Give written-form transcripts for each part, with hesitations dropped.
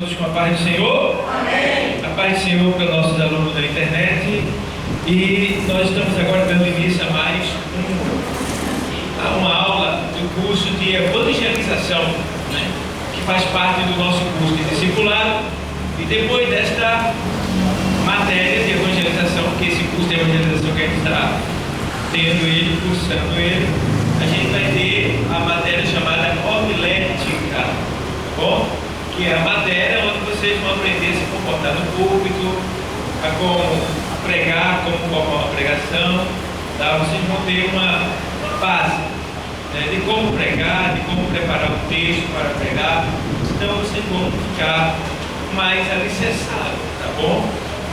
Com a paz do Senhor. Amém. A paz do Senhor para nossos alunos da internet. E nós estamos agora dando início a mais uma aula do curso de evangelização, né, que faz parte do nosso curso de discipulado. E depois desta matéria de evangelização, que esse curso de evangelização que a gente está tendo ele, cursando ele, a gente vai ter a matéria chamada homilética, tá bom? Que é a matéria onde vocês vão aprender a se comportar no púlpito, a como pregar, como formar uma pregação, tá? Vocês vão ter uma base, né, de como pregar, de como preparar o texto para pregar. Então vocês vão ficar mais alicerçados, tá bom?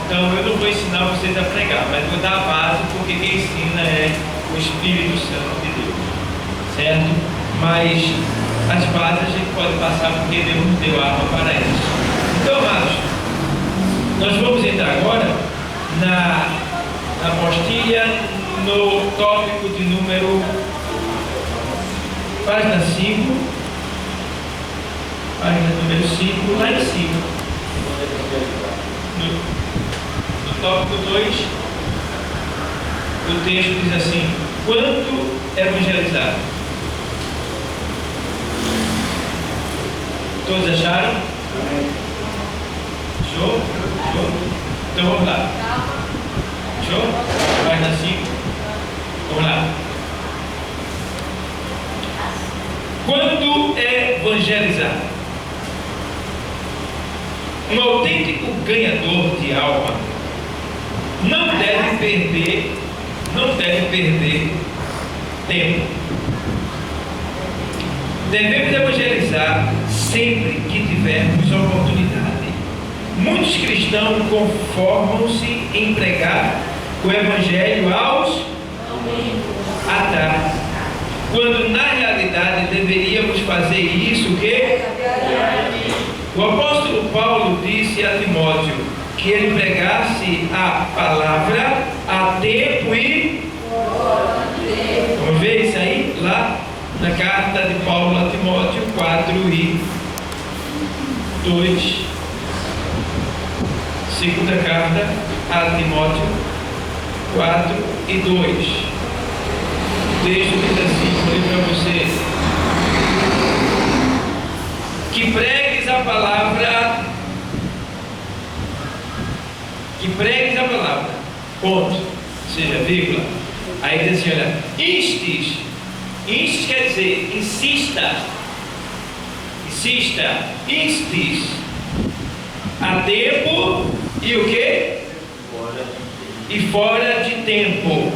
Então eu não vou ensinar vocês a pregar, mas vou dar a base, porque quem ensina é o Espírito Santo de Deus, certo? Mas as bases a gente pode passar porque Deus nos deu arma para isso. Então, amados, nós vamos entrar agora na apostilha, no tópico de número, página 5, página número 5, lá em cima. No tópico 2, o texto diz assim: quanto evangelizar? Todos acharam? Show? Show? Então vamos lá. Show? Página 5. Vamos lá. Quando evangelizar? Um autêntico ganhador de alma não deve perder tempo. Devemos evangelizar sempre que tivermos oportunidade. Muitos cristãos conformam-se em pregar o Evangelho aos atrás, quando na realidade deveríamos fazer isso que o apóstolo Paulo disse a Timóteo que ele pregasse a palavra a tempo e vamos ver isso aí lá na carta de Paulo a Timóteo 4 e 2, segunda carta a Timóteo 4 e 2. O texto diz assim, vou ler para vocês: que pregues a palavra, ponto, ou seja, vírgula. Aí diz assim, olha, instes quer dizer insista, a tempo e o que? E fora de tempo.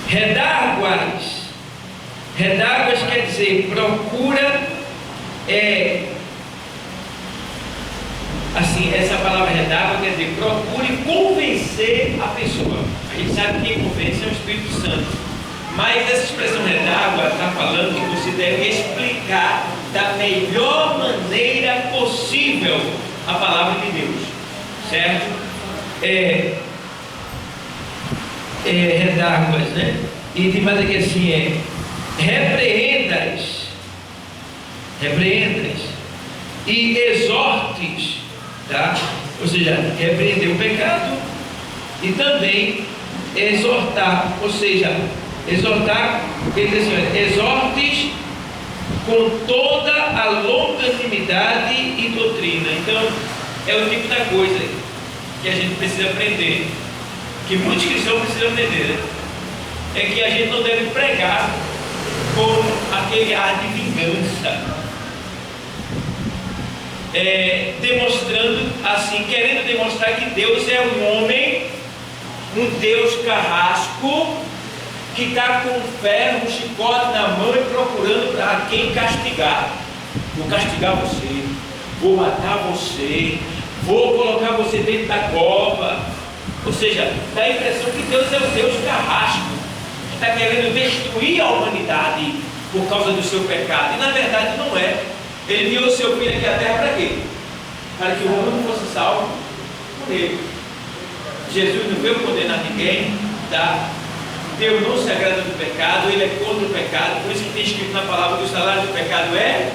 Redáguas quer dizer procura, assim, essa palavra redágua quer dizer procure convencer a pessoa. A gente sabe que quem convence é o Espírito Santo. Mas essa expressão redágua está falando que você deve explicar da melhor maneira possível a palavra de Deus, certo? Redáguas, né? E tem mais aqui assim, repreendas e exortes, tá? Ou seja, repreender o pecado e também exortar, ou seja, exortar, ele diz assim, exortes com toda a longanimidade e doutrina. Então, é o tipo da coisa que a gente precisa aprender, que muitos cristãos precisam aprender, né? É que a gente não deve pregar com aquele ar de vingança, demonstrando assim, querendo demonstrar que Deus é um homem, um Deus carrasco, que está com um ferro, um chicote na mão e procurando para quem castigar. Vou castigar você, vou matar você, vou colocar você dentro da cova. Ou seja, dá a impressão que Deus é um Deus carrasco, que está querendo destruir a humanidade por causa do seu pecado. E na verdade não é. Ele enviou o seu filho aqui à terra para quê? Para que o homem não fosse salvo por ele. Jesus não veio condenar ninguém, tá? Deus não se agrada do pecado, Ele é contra o pecado. Por isso que tem escrito na palavra que o salário do pecado é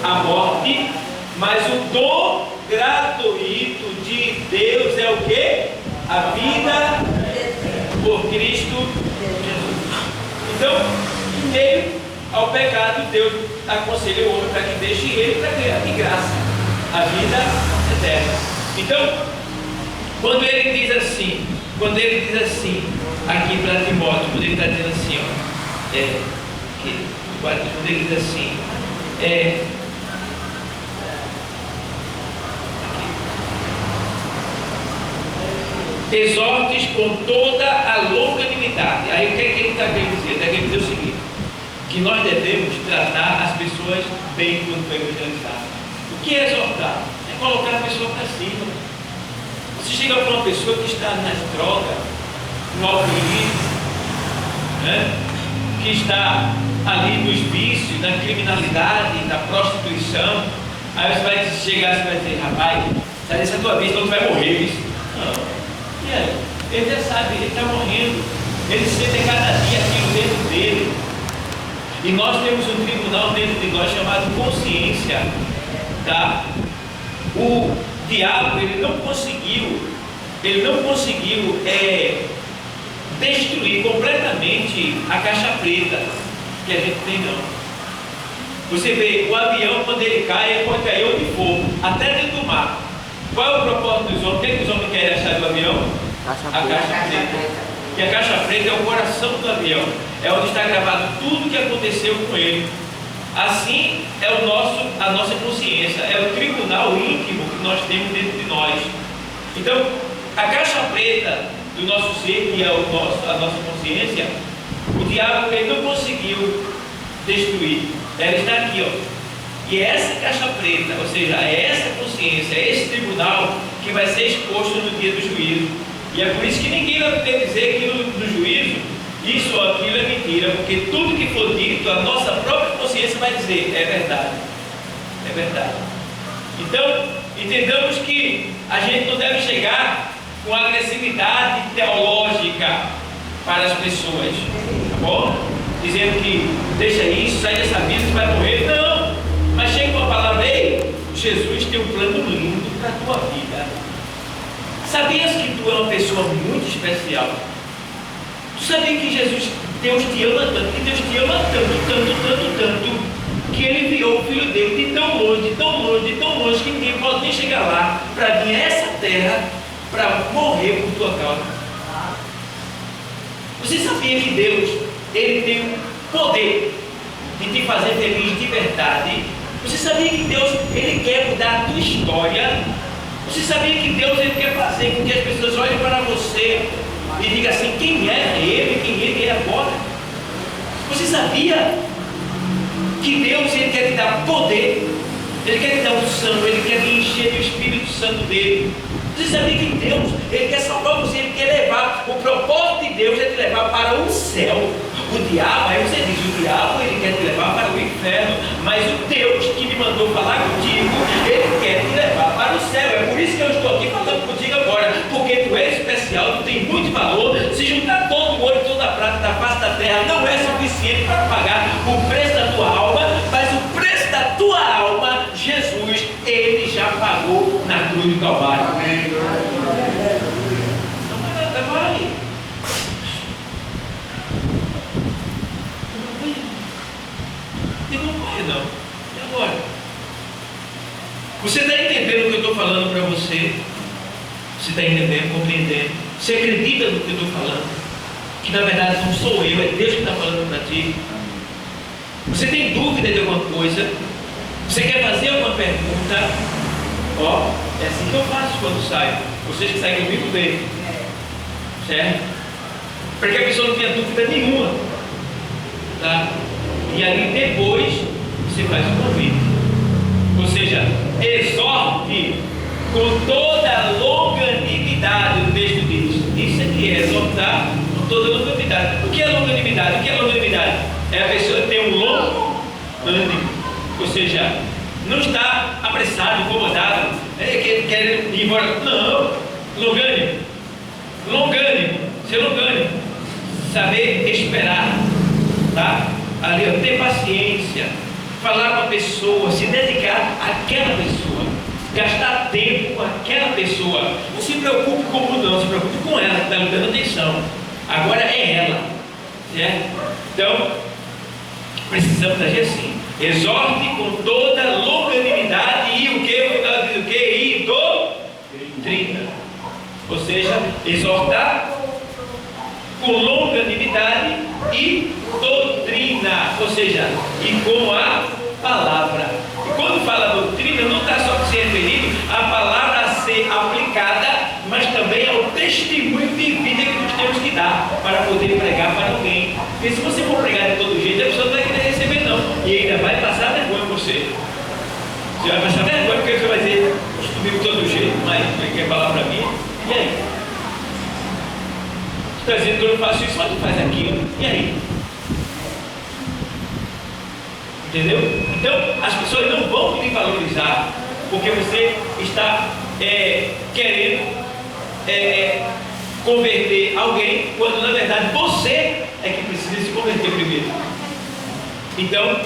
a morte, mas o dom gratuito de Deus é o quê? A vida por Cristo Jesus. Então, em meio ao pecado, Deus aconselha o homem para que deixe ele para ganhar de graça a vida eterna. Então, quando ele diz assim, aqui para Timóteo, quando ele está dizendo assim, quando ele diz assim, exortes com toda a longanimidade. Aí o que é que ele está querendo dizer? Ele está querendo dizer o seguinte: que nós devemos tratar as pessoas bem quando for evangelizar. O que é exortar? É colocar a pessoa para cima. Você chega para uma pessoa que está nas drogas, no alcoolismo, né? Que está ali nos vícios, na criminalidade, na prostituição. Aí você vai chegar e vai dizer: rapaz, sai dessa tua vida, então tu vai morrer. Isso. Não. E aí? Ele já sabe, ele está morrendo. Ele sente cada dia aquilo dentro dele. E nós temos um tribunal dentro de nós chamado consciência. Tá? O diabo, ele não conseguiu destruir completamente a caixa preta que a gente tem, não. Você vê, o avião, quando ele cai, ele pode cair onde for, até dentro do mar. Qual é o propósito dos homens? O que é que os homens querem achar do avião? A caixa preta. Que a caixa preta é o coração do avião, é onde está gravado tudo o que aconteceu com ele. Assim é a nossa consciência, é o tribunal íntimo que nós temos dentro de nós. Então, a caixa preta do nosso ser, que é a nossa consciência, o diabo ele não conseguiu destruir. Ela está aqui, ó. E é essa caixa preta, ou seja, é essa consciência, é esse tribunal que vai ser exposto no dia do juízo. E é por isso que ninguém vai poder dizer que no juízo isso ou aquilo é mentira, porque tudo que for dito, a nossa própria consciência vai dizer: é verdade, é verdade. Então, entendamos que a gente não deve chegar com agressividade teológica para as pessoas, tá bom? Dizendo que deixa isso, sai dessa vida, você vai morrer. Não, mas chega com a palavra: ei, Jesus tem um plano lindo para a tua vida. Sabias que tu é uma pessoa muito especial? Tu sabia que Deus te ama tanto, que Deus te ama tanto, que Ele enviou o Filho dele de tão longe, que ninguém pode nem chegar lá, para vir a essa terra, para morrer por tua causa. Você sabia que Deus, Ele tem o poder de te fazer feliz de verdade? Você sabia que Deus, Ele quer mudar a tua história? Você sabia que Deus, Ele quer fazer com que as pessoas olhem para você e digam assim: quem era Ele, quem Ele é agora? Você sabia que Deus, Ele quer te dar poder, Ele quer te dar unção, Ele quer te encher do Espírito Santo dele? Você sabia que Deus, Ele quer salvar você, Ele quer levar, o propósito de Deus é te levar para o céu. O diabo, aí você diz, o diabo ele quer te levar para o inferno, mas o Deus que me mandou falar contigo, Ele quer te levar para o céu. É por isso que eu estou aqui falando contigo agora, porque tu és especial, tu tem muito valor. Se juntar todo o ouro e toda a prata da face da terra não é suficiente para pagar o preço da tua alma, mas o preço da tua alma, Jesus, Ele já pagou na cruz do Calvário. Amém. Não vai nada, vai. Não. E agora? Você está entendendo o que eu estou falando para você? Você está entendendo, compreendendo? Você acredita no que eu estou falando? Que na verdade não sou eu, é Deus que está falando para ti. Você tem dúvida de alguma coisa? Você quer fazer alguma pergunta? Ó, é assim que eu faço quando saio. Vocês que saem comigo bem. Certo? Para que a pessoa não tenha dúvida nenhuma. Tá? E aí depois você faz um convite, ou seja, exorte com toda a longanimidade. O texto diz, isso aqui é exortar com toda a longanimidade. O que é longanimidade? O que é longanimidade? É a pessoa ter um longo ânimo, ou seja, não está apressado, incomodado, querendo ir embora. Não, longânimo, ser longânimo, saber esperar, tá? Ali, ter paciência, falar com a pessoa, se dedicar àquela pessoa. gastar tempo com aquela pessoa. Não se preocupe com o mundo, não, se preocupe com ela, que está lhe dando atenção. Agora é ela, certo? Então, precisamos agir assim. Exorte com toda longanimidade e o que? Ela diz o que? E doutrina. Ou seja, exortar com longanimidade e doutrina. Ou seja, e com a palavra. E quando fala doutrina, não está só se referindo à palavra a ser aplicada, mas também ao testemunho de vida que nós temos que dar para poder pregar para alguém. Porque se você for pregar de todo jeito, a pessoa não vai querer receber não, e ainda vai passar vergonha com você. Você vai passar vergonha porque você vai dizer, comigo de todo jeito, mas não quer falar para mim. E aí? Você está dizendo que eu não faço isso, mas tu faz aquilo. E aí? Entendeu? Então, as pessoas não vão lhe valorizar porque você está querendo converter alguém, quando na verdade você é que precisa se converter primeiro. Então,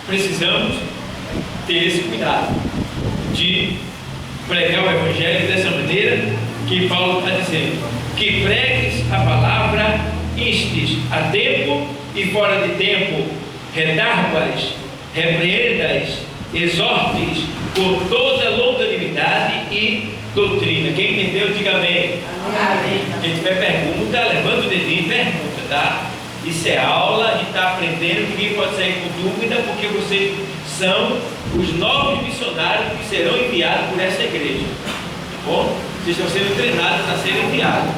precisamos ter esse cuidado de pregar o Evangelho dessa maneira que Paulo está dizendo: que pregues a palavra, instes a tempo e fora de tempo, redarguas, repreendas, exortes com toda longanimidade e doutrina. Quem entendeu, diga amém. Amém. Quem tiver pergunta, levanta o dedinho e pergunta, tá? Isso é aula, a gente está aprendendo, ninguém pode sair com dúvida, porque vocês são os novos missionários que serão enviados por essa igreja. Tá bom? Vocês estão sendo treinados a serem enviados.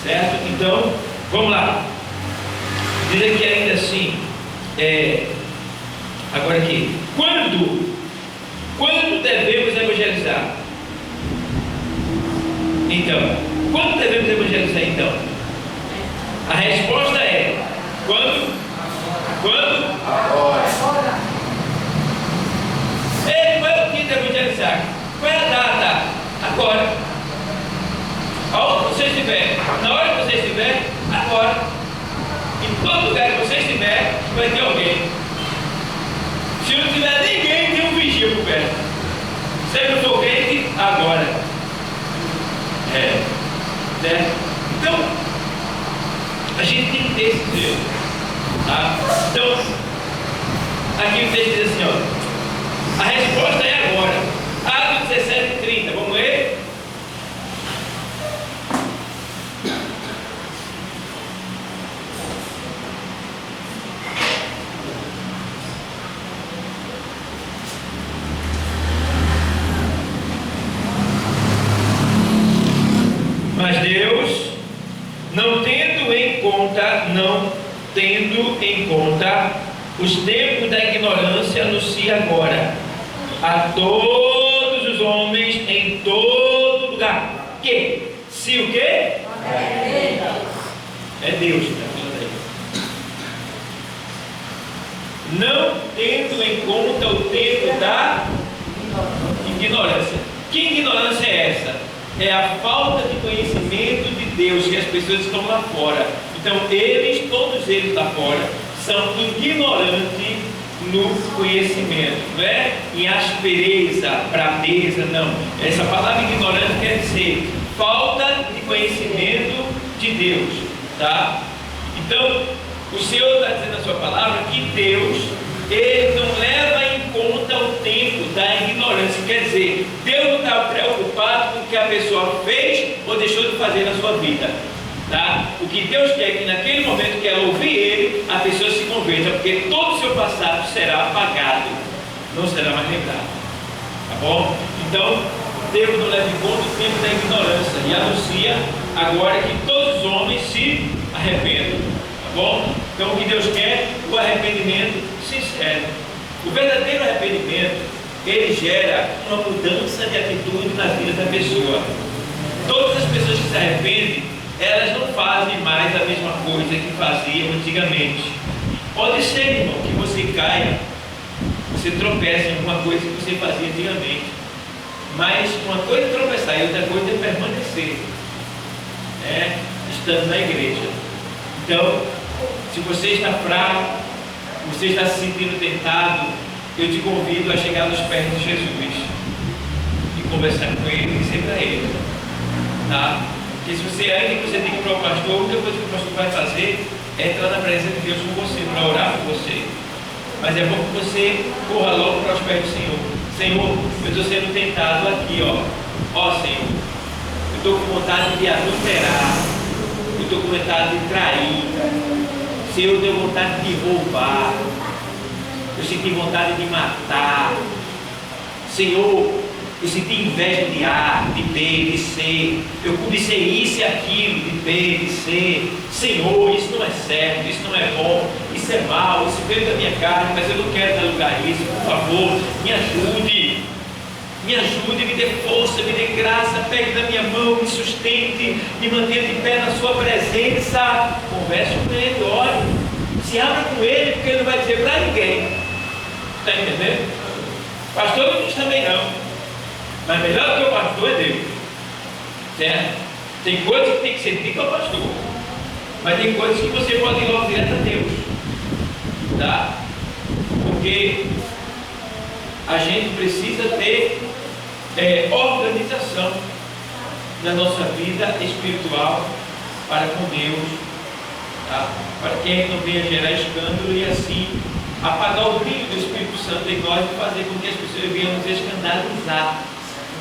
Certo? Então, vamos lá. Diz aqui ainda assim, agora aqui, quando devemos evangelizar? Então, quando devemos evangelizar então? A resposta é quando? Agora. Qual é o dia de evangelizar? Qual é a data? Agora. Aonde você estiver, na hora que você estiver, agora. Em todo lugar que você estiver, vai ter alguém. Se não tiver ninguém, tem um vigia por perto. Se não for crente, agora. Certo? Então, a gente tem que ter esse Deus. Tá? Então, aqui o texto diz assim, ó. A resposta é agora. Atos 17:30. Vamos ler? Mas Deus, não tendo em conta os tempos da ignorância, anuncia agora a todos os homens em todo lugar que, se o quê? É Deus, não tendo em conta o tempo da ignorância. Que ignorância é essa? É a falta de conhecimento de Deus que as pessoas estão lá fora. Então todos eles lá fora, são ignorantes no conhecimento, não é em aspereza, braveza, não. Essa palavra ignorante quer dizer falta de conhecimento de Deus, tá? Então, o Senhor está dizendo na sua palavra que Deus, Ele não leva em conta o tempo da ignorância. Quer dizer, Deus não está preocupado com o que a pessoa fez ou deixou de fazer na sua vida. Tá? O que Deus quer é que naquele momento que ela ouvir Ele, a pessoa se converta, porque todo o seu passado será apagado, não será mais lembrado. Tá bom? Então, Deus não leva em conta o tempo da ignorância e anuncia agora que todos os homens se arrependam. Tá bom? Então, o que Deus quer? O arrependimento sincero. O verdadeiro arrependimento, ele gera uma mudança de atitude na vida da pessoa. Todas as pessoas que se arrependem, elas não fazem mais a mesma coisa que faziam antigamente. Pode ser, irmão, que você caia, você tropeça em alguma coisa que você fazia antigamente. Mas uma coisa é tropeçar e outra coisa é permanecer, estando na igreja. Então, se você está fraco, você está se sentindo tentado, eu te convido a chegar nos pés de Jesus. conversar com ele e dizer para ele, tá? Porque se você ainda que você tem que ir para o pastor, a única coisa que o pastor vai fazer é entrar na presença de Deus com você, para orar por você. Mas é bom que você corra logo para os pés do Senhor. Senhor, eu estou sendo tentado aqui, ó Senhor, eu estou com vontade de adulterar, eu estou com vontade de trair, Senhor, eu tenho vontade de roubar, eu senti vontade de matar, Senhor, eu senti inveja de A, de B, de C, eu codicei isso e aquilo, de B, de C. Senhor, isso não é certo, isso não é bom, isso é mal, isso veio da minha carne, mas eu não quero dar lugar a isso. Por favor, me ajude, me dê força, me dê graça, pegue na minha mão, me sustente, me mantenha de pé na sua presença. Converse com ele, ore, se abra com ele, porque ele não vai dizer para ninguém. Está entendendo? Pastor não diz também não. Mas melhor do que o pastor é Deus, certo? Tem coisas que tem que ser dito ao pastor, mas tem coisas que você pode ir logo direto a Deus, tá? Porque a gente precisa ter organização na nossa vida espiritual para com Deus, tá? Para que a gente não venha gerar escândalo e assim apagar o brilho do Espírito Santo em nós e fazer com que as pessoas venham nos escandalizar.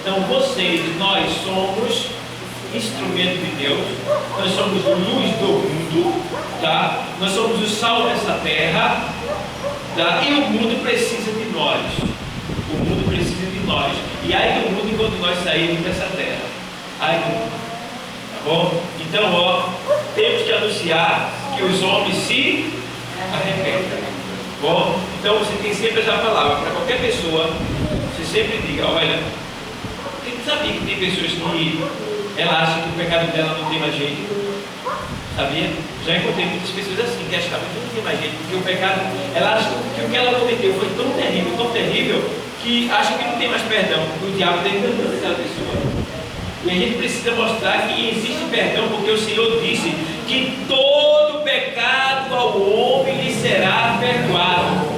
Então nós somos instrumento de Deus, nós somos luz do mundo, tá? Nós somos o sal dessa terra, tá? E o mundo precisa de nós, e ai do mundo quando nós sairmos dessa terra, ai do mundo, tá bom? Então temos que anunciar que os homens se arrependem, bom? Então você tem sempre essa palavra, para qualquer pessoa, você sempre diga, olha, sabia que tem pessoas que ela acha que o pecado dela não tem mais jeito? Sabia? Já encontrei muitas pessoas assim, que achavam que não tem mais jeito, porque o pecado, ela acha que o que ela cometeu foi tão terrível, que acha que não tem mais perdão, porque o diabo está enganando aquela pessoa. E a gente precisa mostrar que existe perdão, porque o Senhor disse que todo pecado ao homem lhe será perdoado.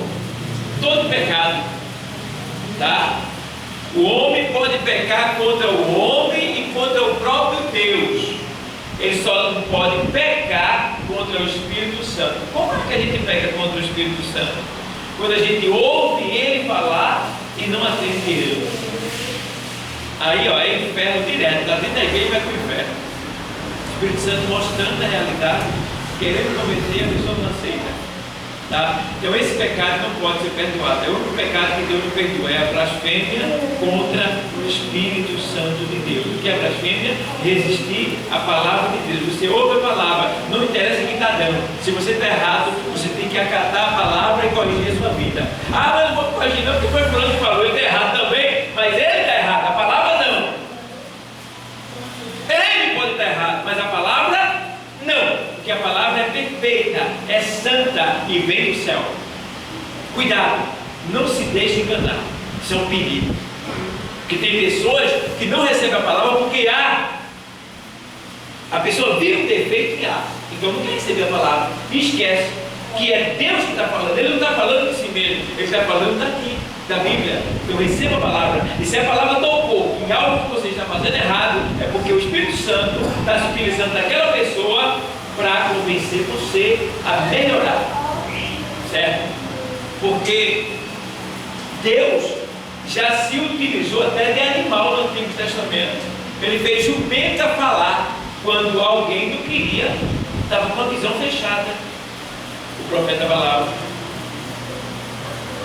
Todo pecado, tá? O homem pode pecar contra o homem e contra o próprio Deus. Ele só não pode pecar contra o Espírito Santo. Como é que a gente peca contra o Espírito Santo? Quando a gente ouve ele falar e não atende ele. Aí é inferno direto. Está dentro da igreja e vai para o inferno. O Espírito Santo mostrando a realidade, querendo convencer, a pessoa não aceita. Tá? Então esse pecado não pode ser perdoado. É o único pecado que Deus não perdoa, é a blasfêmia contra o Espírito Santo de Deus. O que é blasfêmia? Resistir à palavra de Deus. Você ouve a palavra, não interessa quem está dando. Se você está errado, você tem que acatar a palavra e corrigir a sua vida. Ah, mas eu não vou corrigir não, porque foi fulano que falou, ele está errado também, mas ele está errado, a palavra não. Ele pode estar errado, mas a palavra não. Porque a palavra é perfeita, é santa e vem do céu. Cuidado, não se deixe enganar. Isso é um perigo. Porque tem pessoas que não recebem a palavra porque a pessoa viu um defeito em então não quer receber a palavra. E esquece que é Deus que está falando. Ele não está falando de si mesmo, ele está falando daqui, da Bíblia. Então receba a palavra. E se a palavra tocou em algo que você está fazendo errado, é porque o Espírito Santo está se utilizando daquela pessoa para convencer você a melhorar, certo? Porque Deus já se utilizou até de animal no Antigo Testamento. Ele fez jumenta falar quando alguém não queria, estava com a visão fechada. O profeta falava.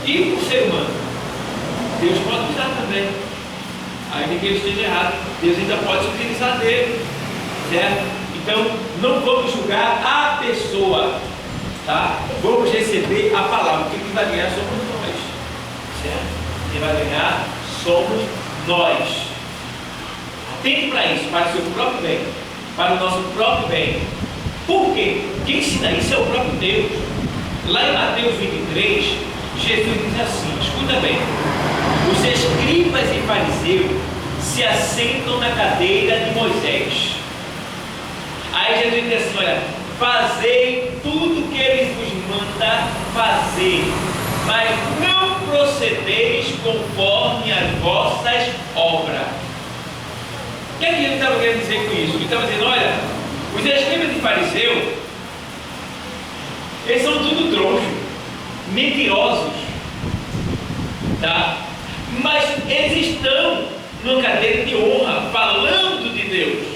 E o ser humano, Deus pode usar também, ainda que ele esteja errado, Deus ainda pode se utilizar dele, certo? Então, não vamos julgar a pessoa, tá? Vamos receber a palavra. Quem vai ganhar somos nós, certo? Quem vai ganhar somos nós. Atente para isso, para o seu próprio bem, para o nosso próprio bem. Por quê? Quem ensina isso é o próprio Deus. Lá em Mateus 23, Jesus diz assim, escuta bem: os escribas e fariseus se assentam na cadeira de Moisés. Aí Jesus diz assim, olha, fazei tudo o que ele vos manda fazer, mas não procedeis conforme as vossas obras. O que é que ele estava querendo dizer com isso? Ele estava dizendo, olha, os escribas e fariseus, eles são tudo troncho, mentirosos, tá? Mas eles estão numa cadeira de honra, falando de Deus.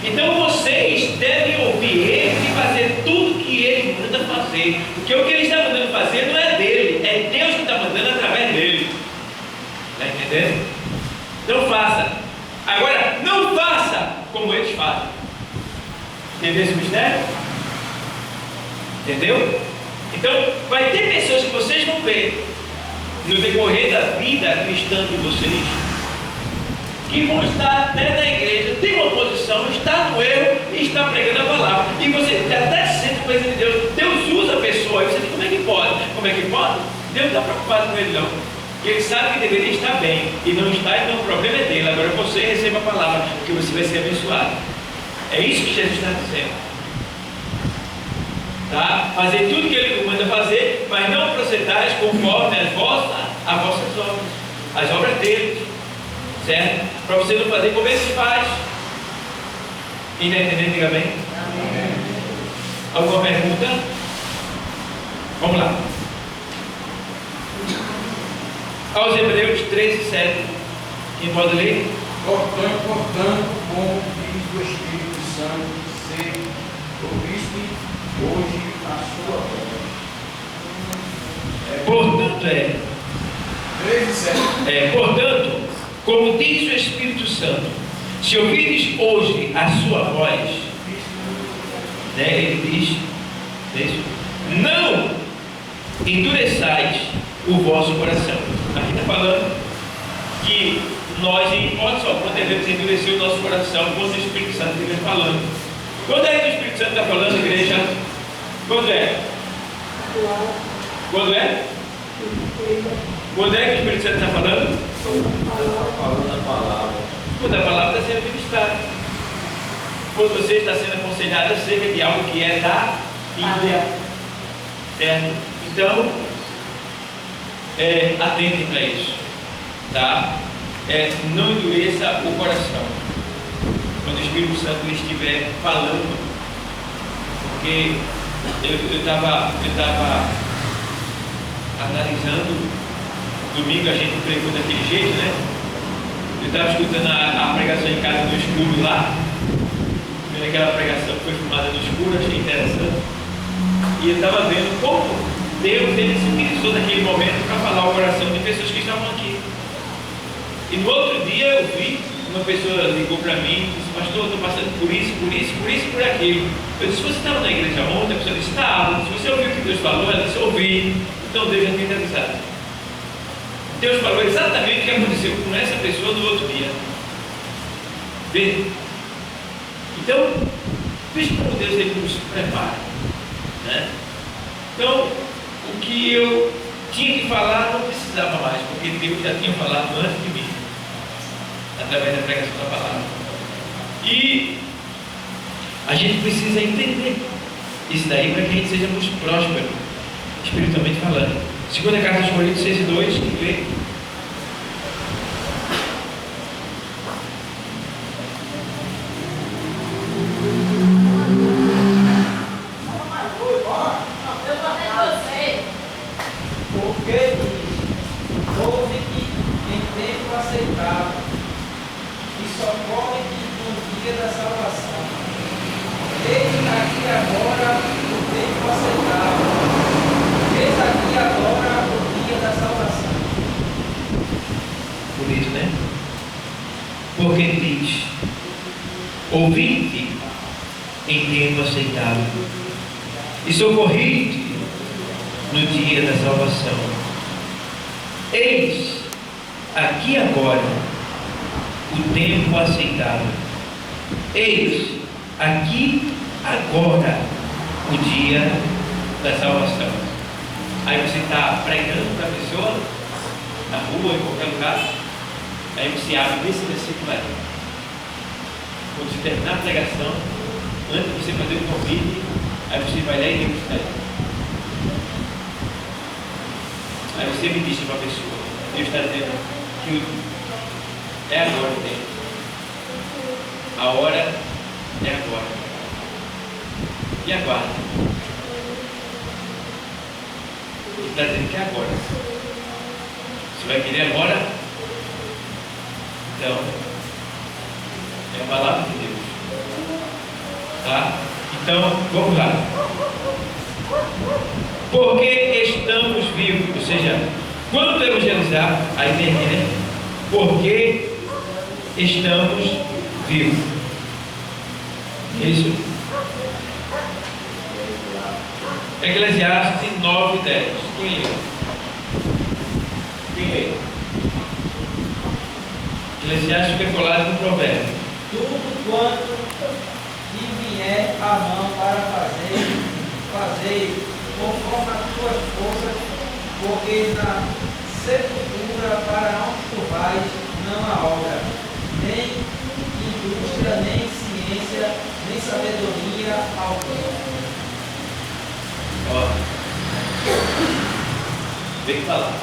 Então vocês devem ouvir ele e fazer tudo que ele manda fazer, porque o que ele está mandando fazer não é dele, é Deus que está mandando através dele. Está entendendo? Então faça. Agora, não faça como eles fazem. Entendeu esse mistério? Entendeu? Então, vai ter pessoas que vocês vão ver no decorrer da vida cristã de vocês, que vão estar até na igreja, tem uma posição, está no erro e está pregando a palavra. E você até sente a presença de Deus. Deus usa a pessoa. E você diz, como é que pode? Como é que pode? Deus não está preocupado com ele, não. Ele sabe que deveria estar bem e não está, então o problema é dele. Agora você receba a palavra, porque você vai ser abençoado. É isso que Jesus está dizendo. Tá? Fazer tudo que ele manda fazer, mas não procedais conforme as vossas obras, as obras dele, certo? Para você não fazer como ele se faz. Quem está entendendo, diga bem. Amém. Alguma pergunta? Vamos lá. Aos Hebreus 13:7. Quem pode ler? Portanto, como diz o Espírito Santo, se ouviste hoje a sua voz. Portanto, portanto, como diz o Espírito Santo, se ouvires hoje a sua voz, né, ele diz, não endureçais o vosso coração. Aqui está falando que nós, em hipótese alguma, devemos endurecer o nosso coração quando o Espírito Santo estiver falando. Quando é que o Espírito Santo está falando, igreja? Quando é? Quando é? Quando é que o Espírito Santo está falando? falando a palavra. Quando a palavra está sendo ministrada. Quando você está sendo aconselhado acerca de algo que é da Bíblia. Certo? Então, atentem para isso. Tá? Não endureça o coração quando o Espírito Santo estiver falando. Porque eu estava analisando. Domingo a gente pregou daquele jeito, né? Eu estava escutando a pregação em casa no escuro lá. Aquela pregação que foi filmada no escuro, achei interessante. E eu estava vendo como Deus ele se utilizou naquele momento para falar ao coração de pessoas que estavam aqui. E no outro dia eu vi, uma pessoa ligou para mim e disse, pastor, estou passando por isso, por aquilo. Eu disse, você estava na igreja ontem? A pessoa disse, estava. Se você ouviu o que Deus falou, ela disse, ouvi. Então Deus já tinha avisado. Deus falou exatamente o que aconteceu com essa pessoa no outro dia. Vê? Então, veja como Deus ele nos prepara. Né? Então, o que eu tinha que falar não precisava mais, porque Deus já tinha falado antes de mim, através da pregação da palavra. E a gente precisa entender isso daí para que a gente seja muito próspero, espiritualmente falando. Segunda carta aos Coríntios 6:2, quem lê? Porque houve que em tempo aceitável e socorre no dia da salvação. Eis aqui agora o tempo aceitável. Eis aqui agora o dia da salvação. Por isso, né? Porque diz: ouvi-te em tempo aceitável e socorri-te no dia da salvação. Eis aqui agora o tempo aceitável. Eis aqui agora o dia da salvação. Aí você está pregando para a pessoa, na rua, em qualquer lugar, aí você abre esse versículo aí. Quando você terminar a pregação, antes de você fazer o convite, aí você vai lá e lê isso aí. Aí você me diz para a pessoa, Deus está dizendo que é agora o tempo. A hora é agora. E aguarda. Ele está dizendo que é agora. Você vai querer agora? Então, é a palavra de Deus. Tá? Então, vamos lá. Porque estamos vivos. Ou seja, quando evangelizar, aí tem aqui, né? Porque estamos vivos. Isso. Eclesiastes 9:10. Quem lê? Quem lê? Eclesiastes fica colado no provérbio. Tudo quanto te vier a mão para fazer conforme as tuas forças, porque na sepultura para onde tu vais não há obra, nem indústria, nem ciência, nem sabedoria alguma. Ó, vem falar.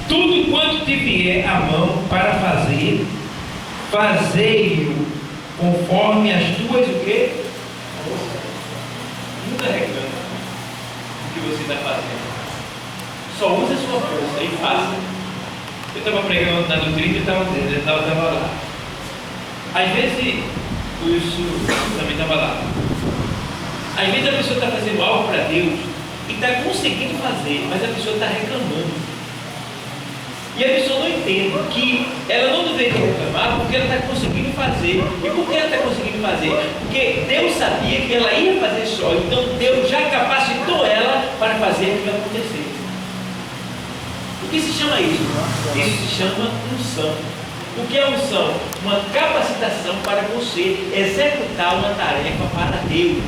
Tudo quanto te vier a mão para fazer, fazei-o conforme as tuas o quê? Nunca reclama do que você está fazendo. Só usa a sua força e faça. Eu estava pregando na doutrina e estava dizendo, eu estava lá. Às vezes, o Wilson também estava lá. Às vezes a pessoa está fazendo algo para Deus e está conseguindo fazer, mas a pessoa está reclamando. E a pessoa não entende que ela não deveria reclamar porque ela está conseguindo fazer. E por que ela está conseguindo fazer? Porque Deus sabia que ela ia fazer só. Então Deus já capacitou ela para fazer aquilo acontecer. O que se chama isso? Isso se chama unção. O que é unção? Uma capacitação para você executar uma tarefa para Deus.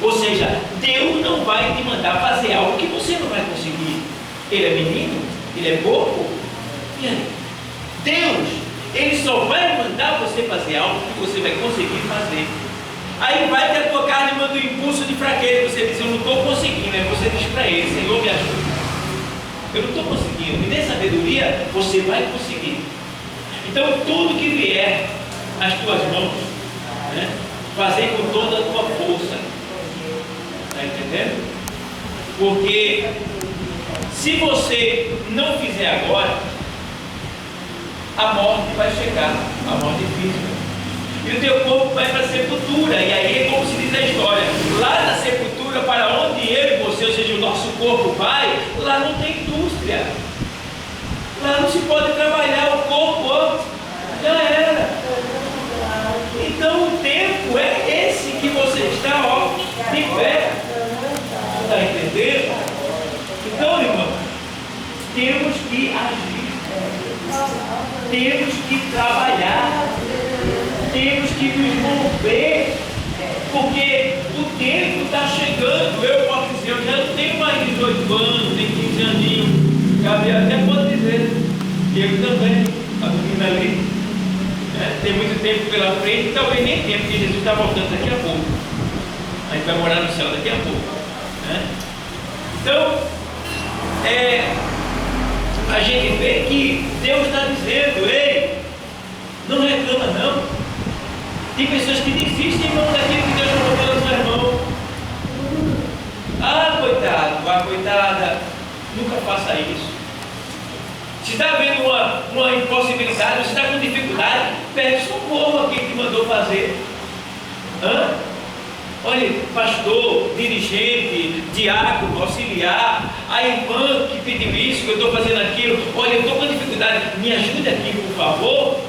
Ou seja, Deus não vai te mandar fazer algo que você não vai conseguir. Ele é menino? Ele é bobo? E aí? Deus, Ele só vai mandar você fazer algo que você vai conseguir fazer. Aí vai que a tua carne manda um impulso de fraqueza. Você diz, eu não estou conseguindo. Aí você diz para Ele, Senhor, me ajuda. Eu não estou conseguindo. Me dê sabedoria, você vai conseguir. Então tudo que vier às tuas mãos, né, fazer com toda a tua força. Está entendendo? Porque se você não fizer agora, a morte vai chegar, a morte física. E o teu corpo vai para a sepultura. E aí é como se diz a história. Lá na sepultura, para onde eu e você, ou seja, o nosso corpo vai, lá não tem indústria. Lá não se pode trabalhar o corpo, ó, já era. Então o tempo é esse que você está, ó, de pé. Está entendendo? Então, irmão, temos que agir, temos que trabalhar, temos que nos mover, porque o tempo está chegando. Eu posso dizer, eu já não tenho mais 18 anos, nem 15 aninhos, Gabriel até pode dizer, eu também, a menina ali, né? Tem muito tempo pela frente, talvez nem tempo, porque Jesus está voltando daqui a pouco, a gente vai morar no céu daqui a pouco, né? Então, a gente vê que Deus está dizendo, ei, não reclama não. Tem pessoas que desistem, irmão, daquilo que Deus colocou nas suas mãos. Ah, coitado, coitada, nunca faça isso. Se está havendo uma impossibilidade, se está com dificuldade, pede socorro a quem te mandou fazer. Olha, pastor, dirigente, diácono, auxiliar, a irmã que pediu isso, que eu estou fazendo aquilo, olha, eu estou com dificuldade, me ajude aqui, por favor.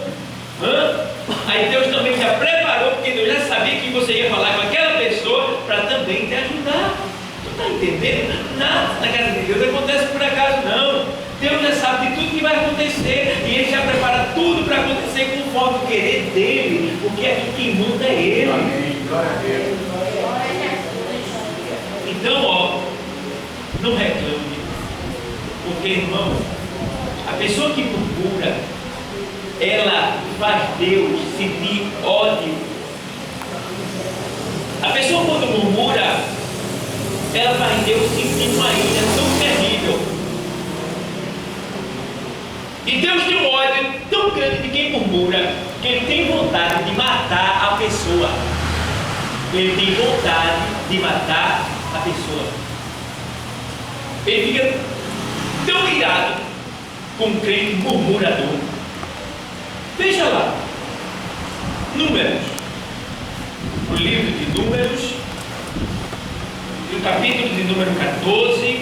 Aí Deus também já preparou, porque Deus já sabia que você ia falar com aquela pessoa para também te ajudar. Tu está entendendo? Nada na casa de Deus acontece por acaso, não. Deus já sabe de tudo que vai acontecer e Ele já prepara tudo para acontecer conforme o querer dEle, porque aqui quem manda é Ele. Amém. Glória a Deus. Então, ó, não reclame, porque, irmão, a pessoa que murmura, ela faz Deus sentir ódio. A pessoa quando murmura, ela faz Deus sentir uma ira tão terrível. E Deus tem um ódio tão grande de quem murmura, que Ele tem vontade de matar a pessoa. Ele tem vontade de matar a pessoa. Ele fica tão irado com um crente murmurador. Veja lá, Números, o livro de Números, no capítulo de número 14,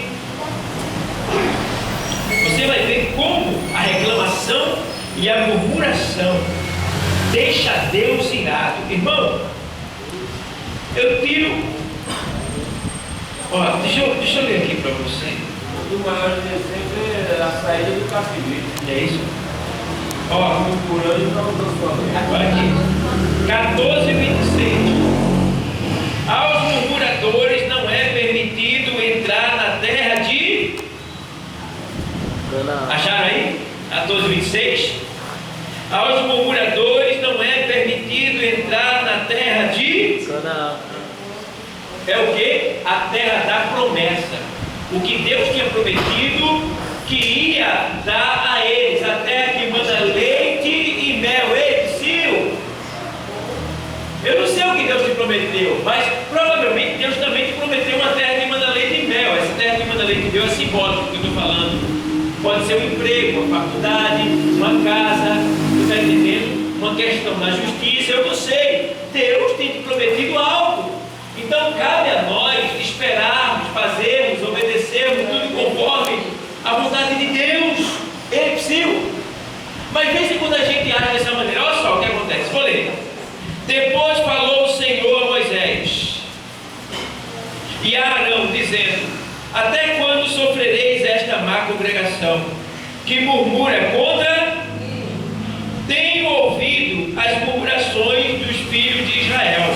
você vai ver como a reclamação e a murmuração deixa Deus irado. Irmão, eu tiro. Ó, deixa eu ler aqui para você. O maior exemplo é a saída do cativeiro. É isso? Ó, Murmurando e causando sua guerra. olha aqui. 14:26. Aos murmuradores não é permitido entrar na terra de. Acharam aí? 14:26. Aos murmuradores não é permitido entrar na terra de. É o que? A terra da promessa. O que Deus tinha prometido que ia dar a eles, a terra que manda leite e mel. Ei, Psyu, eu não sei o que Deus te prometeu, mas provavelmente Deus também te prometeu uma terra que manda leite e mel. Essa terra que manda leite e mel é simbólico que eu estou falando. Pode ser um emprego, uma faculdade, uma casa, você está entendendo? Uma questão na justiça, eu não sei. Deus tem te prometido algo. Então cabe a nós esperarmos, fazermos, obedecermos, tudo conforme a vontade de Deus. Ele precisa. Mas veja quando a gente age dessa maneira, olha só o que acontece. Vou ler. Depois falou o Senhor a Moisés e a Arão, dizendo: até quando sofrereis esta má congregação, que murmura contra? Tenho ouvido as murmurações dos filhos de Israel,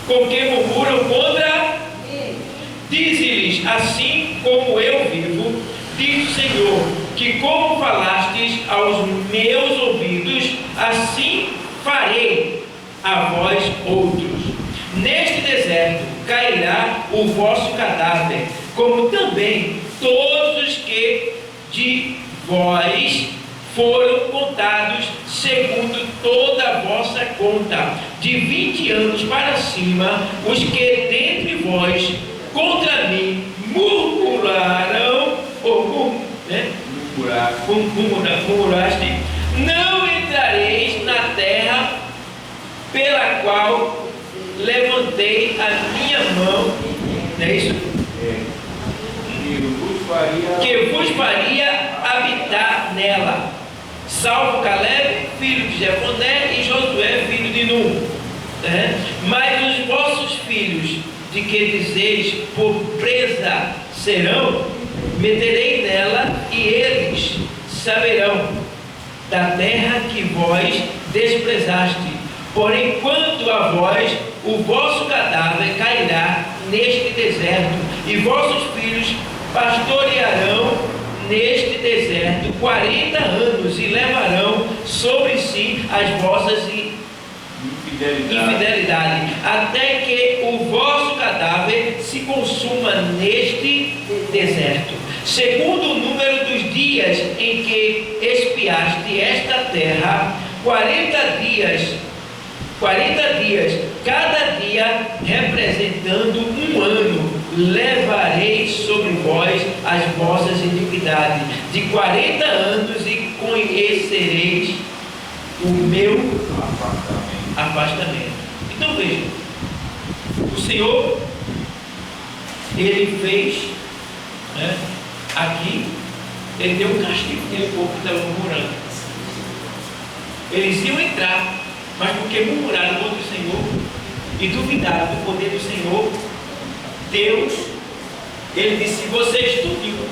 com que murmuram contra? Dize-lhes: assim como eu vivo, diz o Senhor, que como falastes aos meus ouvidos, assim farei a vós outros. Neste deserto cairá o vosso cadáver, como também todos os que de vós foram contados segundo toda a vossa conta, de 20 anos para cima, os que dentre vós contra mim murmuraram, ou murmuraste, não entrareis na terra pela qual levantei a minha mão, não é isso? Que vos faria habitar nela, salvo Caleb, filho de Jefoné, e Josué, filho de Nun. Mas os vossos filhos, de que dizeis por presa serão, meterei nela, e eles saberão da terra que vós desprezaste. Porém, quanto a vós, o vosso cadáver cairá neste deserto, e vossos filhos pastorearão neste deserto 40 anos, e levarão sobre si as vossas infidelidade, até que o vosso cadáver se consuma neste deserto. Segundo o número dos dias em que espiaste esta terra, 40 dias, cada dia representando um ano, levareis sobre vós as vossas iniquidades, de 40 anos, e conhecereis o meu afastamento. Então veja, o Senhor, Ele fez, aqui, Ele deu um castigo naquele povo que estava murmurando. Eles iam entrar, mas porque murmuraram contra o Senhor e duvidaram do poder do Senhor, Deus, Ele disse: vocês tudinho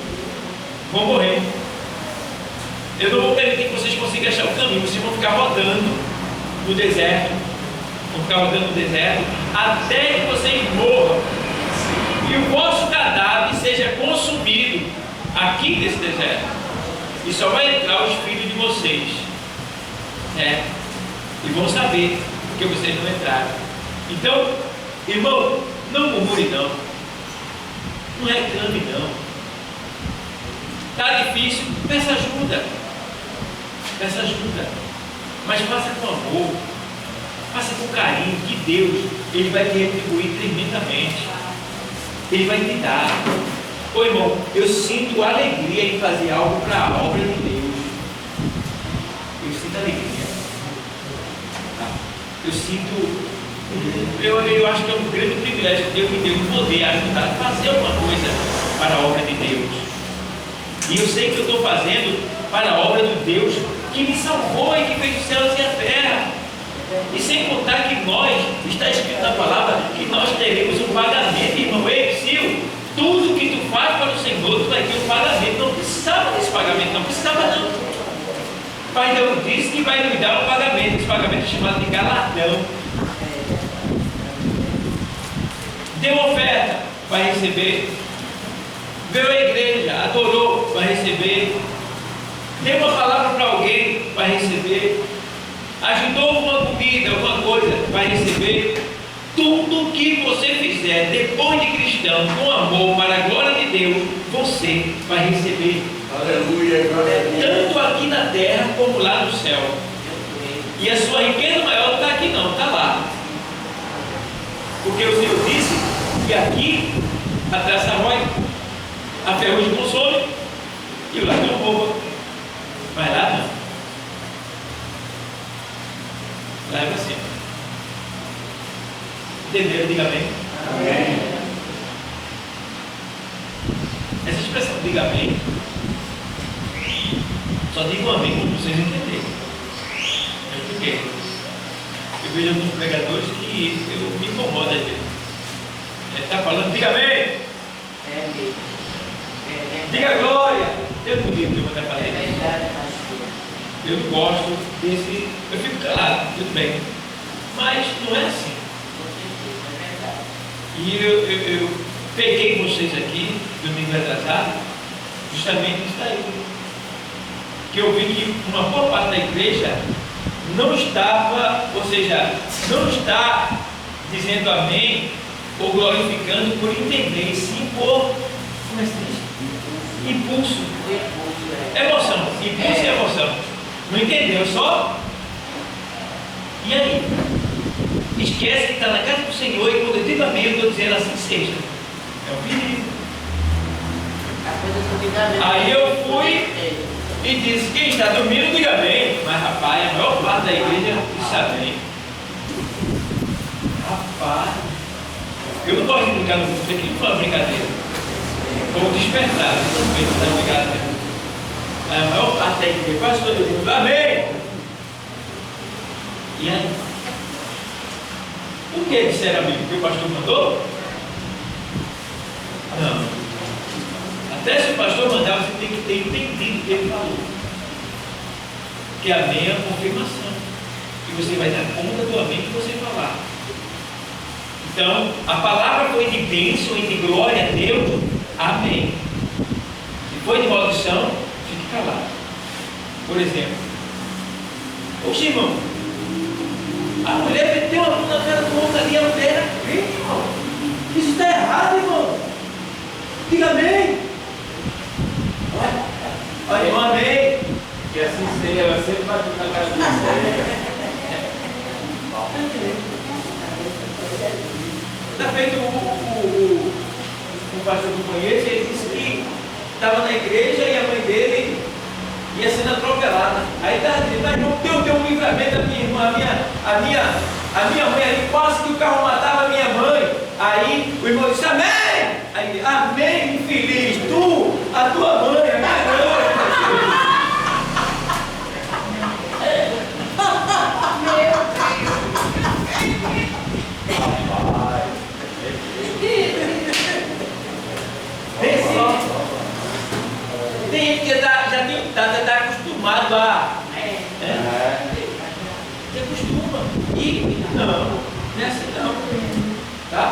vão morrer. Eu não vou permitir que vocês consigam achar o caminho. Vocês vão ficar rodando no deserto, até que vocês morram, e o vosso cadáver seja consumido aqui nesse deserto, e só vai entrar os filhos de vocês, e vão saber porque vocês não entraram. Então, irmão, não murmure não. Não reclame não. Está difícil, peça ajuda. Peça ajuda. Mas faça com amor. Faça com carinho, que Deus, Ele vai te retribuir tremendamente. Ele vai te dar. Ô irmão, eu sinto alegria em fazer algo para a obra de Deus. Eu sinto alegria. Eu sinto. Eu acho que é um grande privilégio que Deus me deu o poder ajudar a fazer alguma coisa para a obra de Deus. E eu sei que eu estou fazendo para a obra do Deus que me salvou e que fez os céus e a terra. E sem contar que nós, está escrito na palavra, que nós teremos um pagamento, irmão. Ei, Sil, tudo que tu faz para o Senhor, tu vai ter um pagamento. Não precisava desse pagamento, não precisava não. O Pai Deus disse que vai nos dar um pagamento. Esse pagamento é chamado de galardão. Deu oferta, vai receber. Veio à igreja, adorou, vai receber. Deu uma palavra para alguém, vai receber. Ajudou com uma comida, alguma coisa, vai receber. Tudo que você fizer depois de cristão, com amor, para a glória de Deus, você vai receber. Aleluia, glória a Deus. Tanto aqui na terra como lá no céu. E a sua riqueza maior não está aqui não, está lá. Porque o Senhor disse que aqui a traça rói, a ferrugem consome e o ladrão rouba. Mas lá não. Lá é para cima. Entenderam? Diga amém. Amém. Essa expressão diga amém, só digo amém quando vocês entenderem. É porque eu vejo alguns pregadores que eu me incomodo às vezes. Ele está falando, diga amém. Diga glória. Eu não digo que eu vou estar falando. Eu gosto desse. Eu fico calado, tudo bem. Mas não é assim. E eu peguei vocês aqui, domingo atrasado, justamente isso aí. Que eu vi que uma boa parte da igreja não estava, ou seja, não está dizendo amém ou glorificando por entender, e sim por, como é que se diz? Impulso. Emoção. Impulso e emoção. Não entendeu só? E aí? Esquece que está na casa do Senhor e quando eu digo amém, eu estou dizendo assim seja. É um perigo. Aí eu fui e disse, quem está dormindo, diga amém. Mas rapaz, a maior parte da igreja disse amém. Rapaz, eu não gosto de brincar no mundo, aqui não foi uma brincadeira. Vou despertar, não é brincadeira. A maior parte da igreja, quase todo mundo, amém. E aí? Por que disseram amém? Porque o pastor mandou? Não. Até se o pastor mandar, você tem que ter entendido o que ele falou. Porque amém é a confirmação. E você vai dar conta do amém que você falar. Então, a palavra foi de bênção e de glória a Deus. Amém. Se foi de maldição, fique calado. Por exemplo, oxe, irmão, a mulher meteu a mão na cara do outro ali, a mulher era crente, irmão. Isso está errado, irmão. Diga amém. Olha, irmão, amém. Que assim seja, ela sempre vai na casa do Senhor. Está feito o pastor que eu conheço, ele disse que estava na igreja e a mãe dele ia sendo atropelada. Aí estava dizendo, mas não deu um livramento da minha irmã, a minha mãe ali, quase que o carro matava a minha mãe. Aí o irmão disse, amém! Aí ele, amém, infeliz, a tua mãe, a minha mãe. Tem gente que já está acostumado a. Você acostuma. E não é assim não. Tá?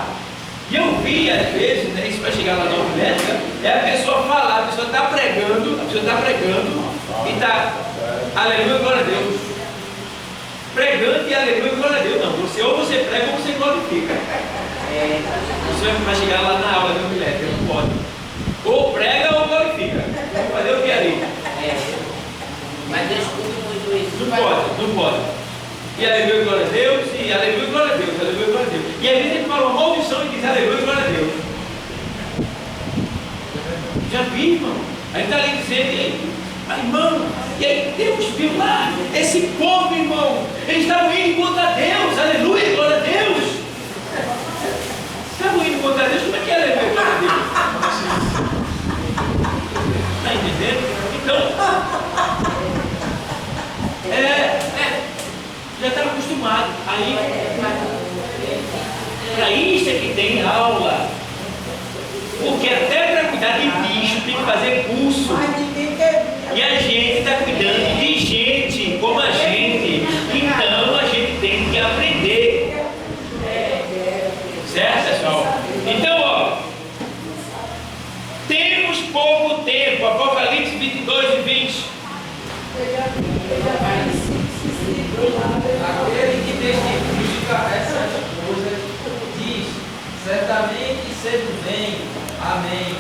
E eu vi às vezes, né, isso vai chegar lá na homilética, é a pessoa falar, a pessoa está pregando e está aleluia, glória a Deus. Pregando e aleluia, glória a Deus. Não, ou você prega ou você glorifica. Você vai chegar lá na aula da homilética, não pode. Mas eu escuto muito isso. Não pode, não pode. E aleluia, glória a Deus, e aleluia, glória a Deus, aleluia, glória a Deus. E às vezes ele fala uma maldição e diz aleluia, glória a Deus. Já vi, irmão. Aí está ali dizendo, e aí, irmão, e aí Deus viu lá, esse povo, irmão, eles estavam indo contra Deus, aleluia, glória a Deus. Estavam indo contra Deus, como é que é aleluia, glória a Deus? Está entendendo? Então, já estava acostumado. Aí, para isso é que tem aula. Porque até para cuidar de bicho tem que fazer curso. E a gente está cuidando de gente como a gente. Então a gente tem que aprender. Certo, pessoal? Então, ó, temos pouco tempo. Apocalipse 22 e 20. Aquele que testifica essas coisas diz: certamente cedo vem, amém.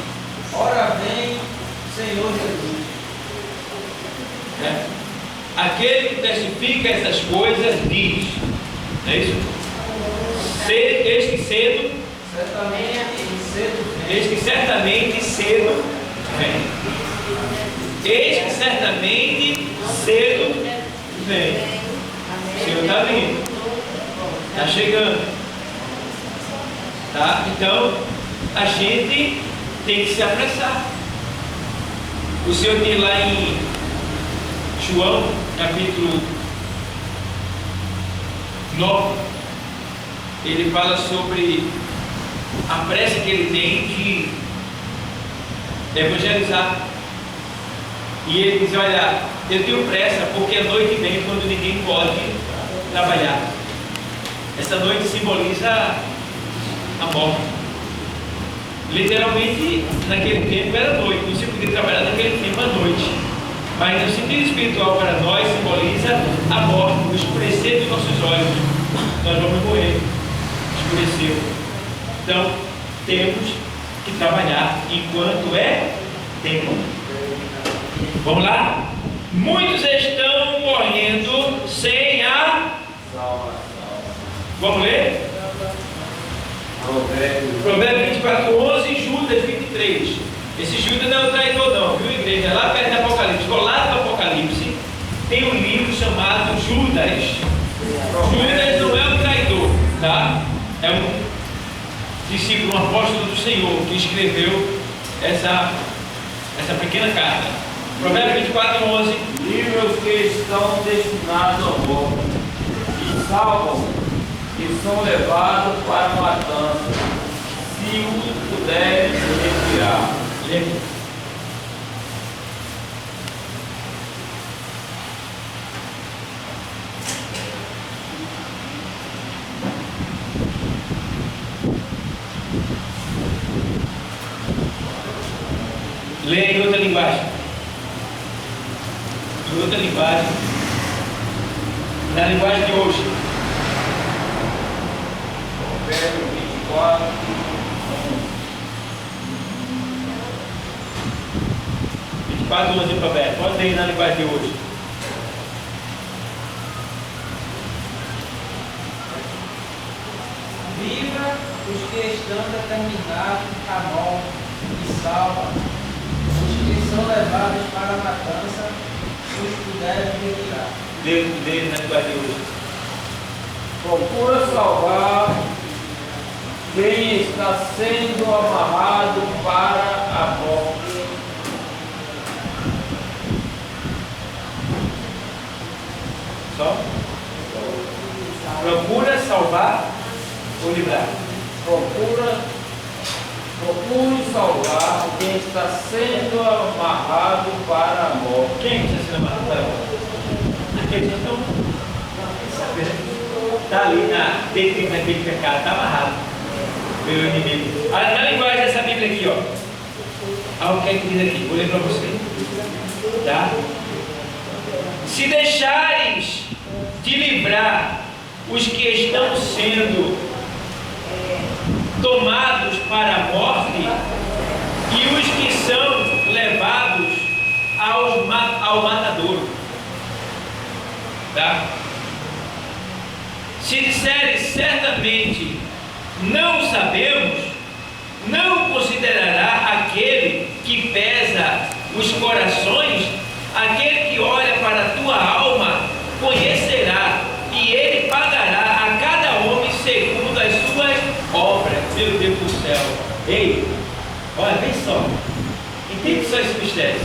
Ora vem, Senhor Jesus. Aquele que testifica essas coisas diz, não é isso? Eis que cedo, Certamente cedo vem. eis que certamente cedo vem. Eis que certamente cedo vem. O Senhor está vindo, está chegando, tá? Então a gente tem que se apressar. O Senhor diz lá em João, capítulo 9, ele fala sobre a pressa que ele tem de evangelizar. E ele diz: olha, eu tenho pressa porque a noite vem quando ninguém pode trabalhar. Essa noite simboliza a morte. Literalmente, naquele tempo era noite, não se podia trabalhar naquele tempo à noite. Mas no sentido espiritual para nós simboliza a morte, o escurecer dos nossos olhos. Nós vamos morrer, escureceu. Então, temos que trabalhar enquanto é tempo. Vamos lá? Muitos estão morrendo sem a Vamos ler? Provérbios 24, 11 e Judas 23. Esse Judas não é o traidor não, viu, igreja? Lá perto do Apocalipse, do lado do Apocalipse, tem um livro chamado Judas. Judas não é o traidor, tá? É um discípulo, um apóstolo do Senhor que escreveu essa pequena carta. Provérbios 24, 11. Livre os que estão destinados à morte, e salvam, que são levados para a matança, se o puderem retirar. Leia em outra linguagem. Em outra linguagem. Na linguagem de hoje. Provérbios 24, 24, 11 Provérbios. Pode ler na linguagem de hoje. Viva os que estão determinados à morte e salva os que são levados para a matança, os puderem retirar. Lê na linguagem de hoje. procura salvar quem está sendo amarrado para a morte. Só? Procura salvar ou livrar. Procure salvar quem está sendo amarrado para a morte. Quem está sendo amarrado para a morte? Aqueles que estão sabendo. Está ali dentro daquele pecado, está amarrado pelo inimigo. Na linguagem dessa Bíblia aqui, ó. Olha o que é que diz aqui, vou ler para você. Tá? Se deixares de livrar os que estão sendo tomados para a morte e os que são levados ao matadouro. Tá? Se disseres certamente não o sabemos, não considerará aquele que pesa os corações, aquele que olha para a tua alma, conhecerá, e ele pagará a cada homem segundo as suas obras. Meu Deus do céu! Ei, olha, vem só, entende só esse mistério.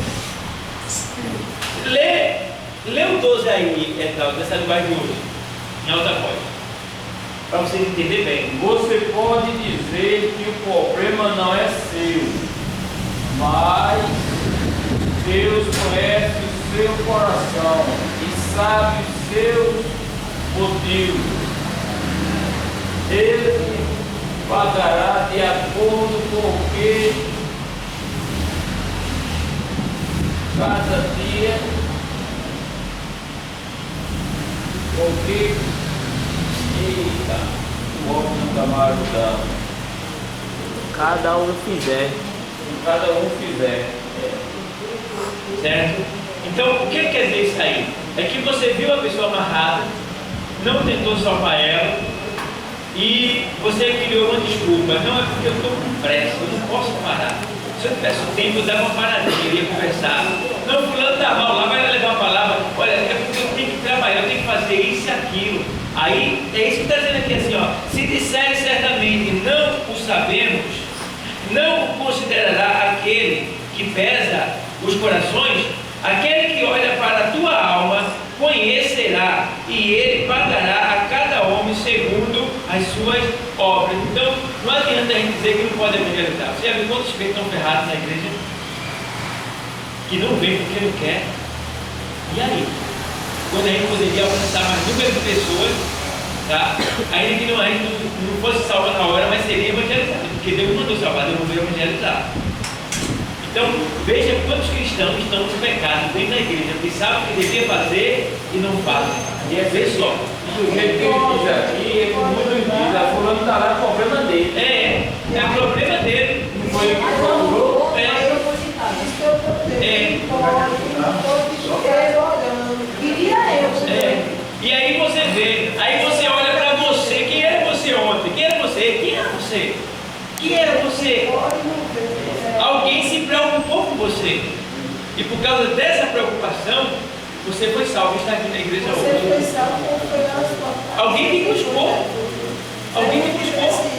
Lê o 12 aí, dessa linguagem de hoje, em alta voz, para você entender bem. Você pode dizer que o problema não é seu, mas Deus conhece o seu coração e sabe os seus motivos. Ele pagará de acordo com o que cada dia, porque eita, o homem não está mais ajudando. Cada um fizer. Cada um fizer. Certo? Então, o que quer dizer isso aí? É que você viu a pessoa amarrada, não tentou salvar ela, e você criou uma desculpa. Não, é porque eu estou com pressa, eu não posso parar. Se eu tivesse tempo, eu dava uma paradinha, eu ia conversar. Não, fulano está mal, lá vai levar uma palavra. Olha, é porque eu tenho que trabalhar, eu tenho que fazer isso e aquilo. Aí, é isso que está dizendo aqui assim, ó. Se disseres certamente não o sabemos, não considerará aquele que pesa os corações, aquele que olha para a tua alma, conhecerá, e ele pagará a cada homem segundo as suas obras. Então, não adianta a gente dizer que não pode evangelizar. Você já viu quantos espíritos estão ferrados na igreja? Que não vem porque não quer. E aí? Quando a gente poderia alcançar mais número de pessoas, tá? Ainda que a gente não fosse salvo na hora, mas seria evangelizado, porque Deus mandou salvar, Deus mandou evangelizar. Então, veja quantos cristãos estão no pecado dentro da igreja, que sabem o que devia fazer e não fazem. E é ver só. Do jeito que ele diz aqui, é como muitos dizem, a fulano está lá, é problema dele. É problema dele. Não foi ele que procurou. E aí você vê, aí você olha para você, quem era você ontem? Quem era você? Quem era você? Quem era você? Alguém se preocupou com você. E por causa dessa preocupação, você foi salvo e está aqui na igreja hoje. Alguém te buscou. Alguém te buscou.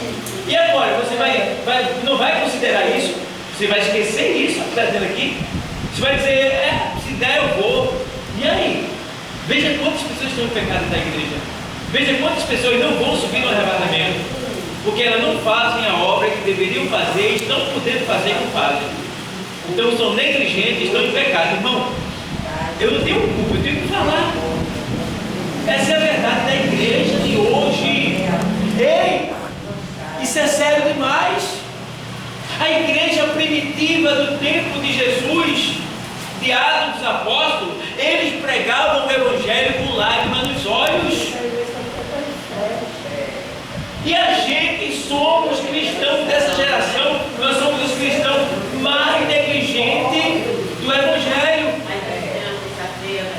E agora, você não vai considerar isso? Você vai esquecer isso que está dizendo aqui? Você vai dizer, se der eu vou. E aí? Veja quantas pessoas estão em pecado na igreja. Veja quantas pessoas não vão subir no arrebatamento, porque elas não fazem a obra que deveriam fazer e estão podendo fazer e não fazem. Então são negligentes, estão em pecado. Irmão, eu não tenho culpa, eu tenho que falar. Essa é a verdade da igreja de hoje. Ei, isso é sério demais. A igreja primitiva do tempo de Jesus, de Atos dos Apóstolos, eles pregavam o evangelho com lágrimas nos olhos. E a gente somos cristãos dessa geração, nós somos os cristãos mais negligentes do evangelho.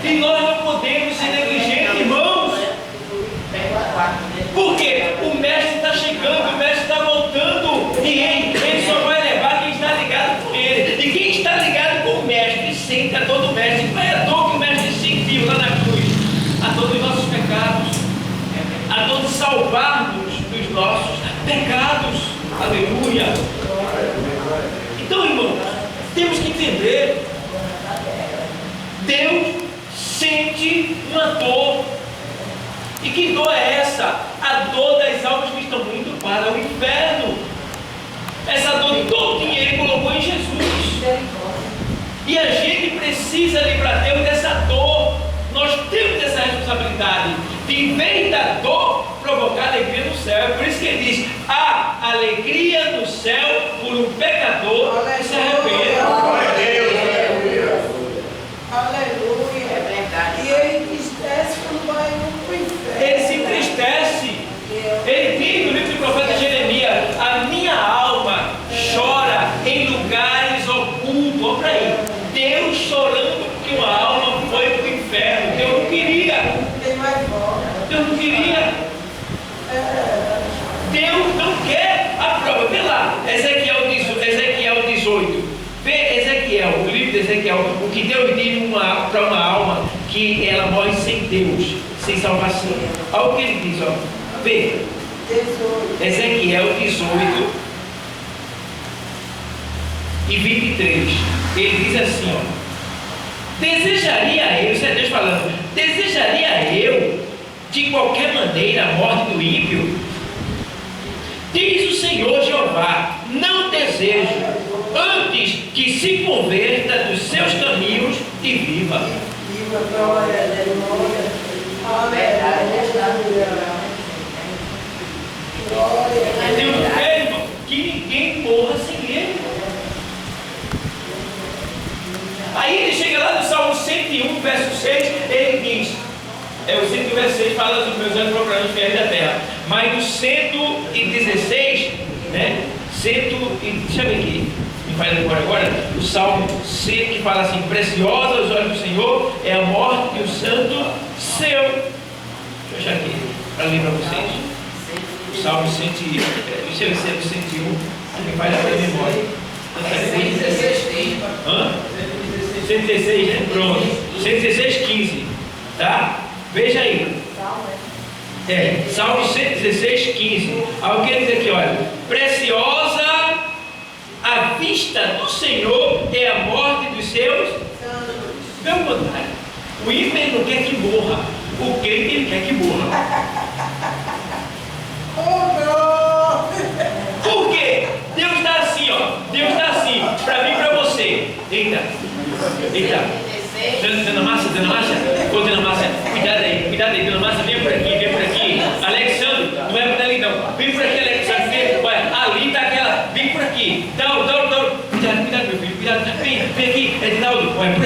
E nós não podemos ser negligentes, irmãos. Porque o mestre está chegando, o mestre está voltando, e ele só vai levar quem está ligado com ele. E quem está ligado com o mestre sente a dor do mestre. Qual é a dor que o mestre sentiu lá na cruz? A dor dos nossos pecados, a dor de salvar-nos dos nossos pecados. Aleluia. Então, irmãos, temos que entender, Deus sente uma dor. E que dor é essa? A dor das almas que estão indo para o inferno. Essa dor todinha ele colocou em Jesus. E a gente precisa lembrar Deus dessa dor. Nós temos essa responsabilidade de, em vez da dor, provocar alegria no céu. É por isso que ele diz: há alegria no céu por um pecador que se arrepende. Aleluia. É verdade. E ele entristece quando vai no inferno. Ele se entristece. Ele diz no livro do profeta Jeremias: a minha alma chora em lugares ocultos. Olha para aí. Deus chorando porque uma alma foi para o inferno. Deus não queria. que Deus diz para uma alma que ela morre sem Deus, sem salvação. Olha o que ele diz, ó. Vê. Ezequiel 18 e 23. Ele diz assim, ó. Desejaria eu, isso é Deus falando, desejaria eu de qualquer maneira a morte do ímpio? Diz o Senhor Jeová, não desejo, antes que se converta dos seus caminhos e viva. Deus quer, irmão, que ninguém morra sem ele. Aí ele chega lá no Salmo 101, verso 6, ele diz, o 101, verso 6 fala dos meus anos procurando os fiéis da terra, mas no 116, né, deixa eu ver aqui, me faz agora, o Salmo 100 que fala assim, preciosa aos olhos do Senhor é a morte do santo seu. Deixa eu achar aqui, para ler para vocês, o Salmo 100, deixa eu ver se é o 101, me faz a memória. 116, né? Pronto. 116, 15. Tá? Veja aí. Salmo 116, 15. Alguém diz aqui, olha. Preciosa à vista do Senhor é a morte dos seus. Pelo contrário. O ímpio não quer que morra. O crente ele quer que morra. Por quê? Deus está assim, ó. Deus está assim. Para mim e para você. Eita. Dona Márcia, ô Dona Márcia, cuidado aí, Dona Márcia, vem por aqui, Alexandre, não é por ali não, vem por aqui, Alexandre, olha, ali está aquela, vem por aqui, Daulo, cuidado meu filho, cuidado, vem aqui, Daulo, olha, por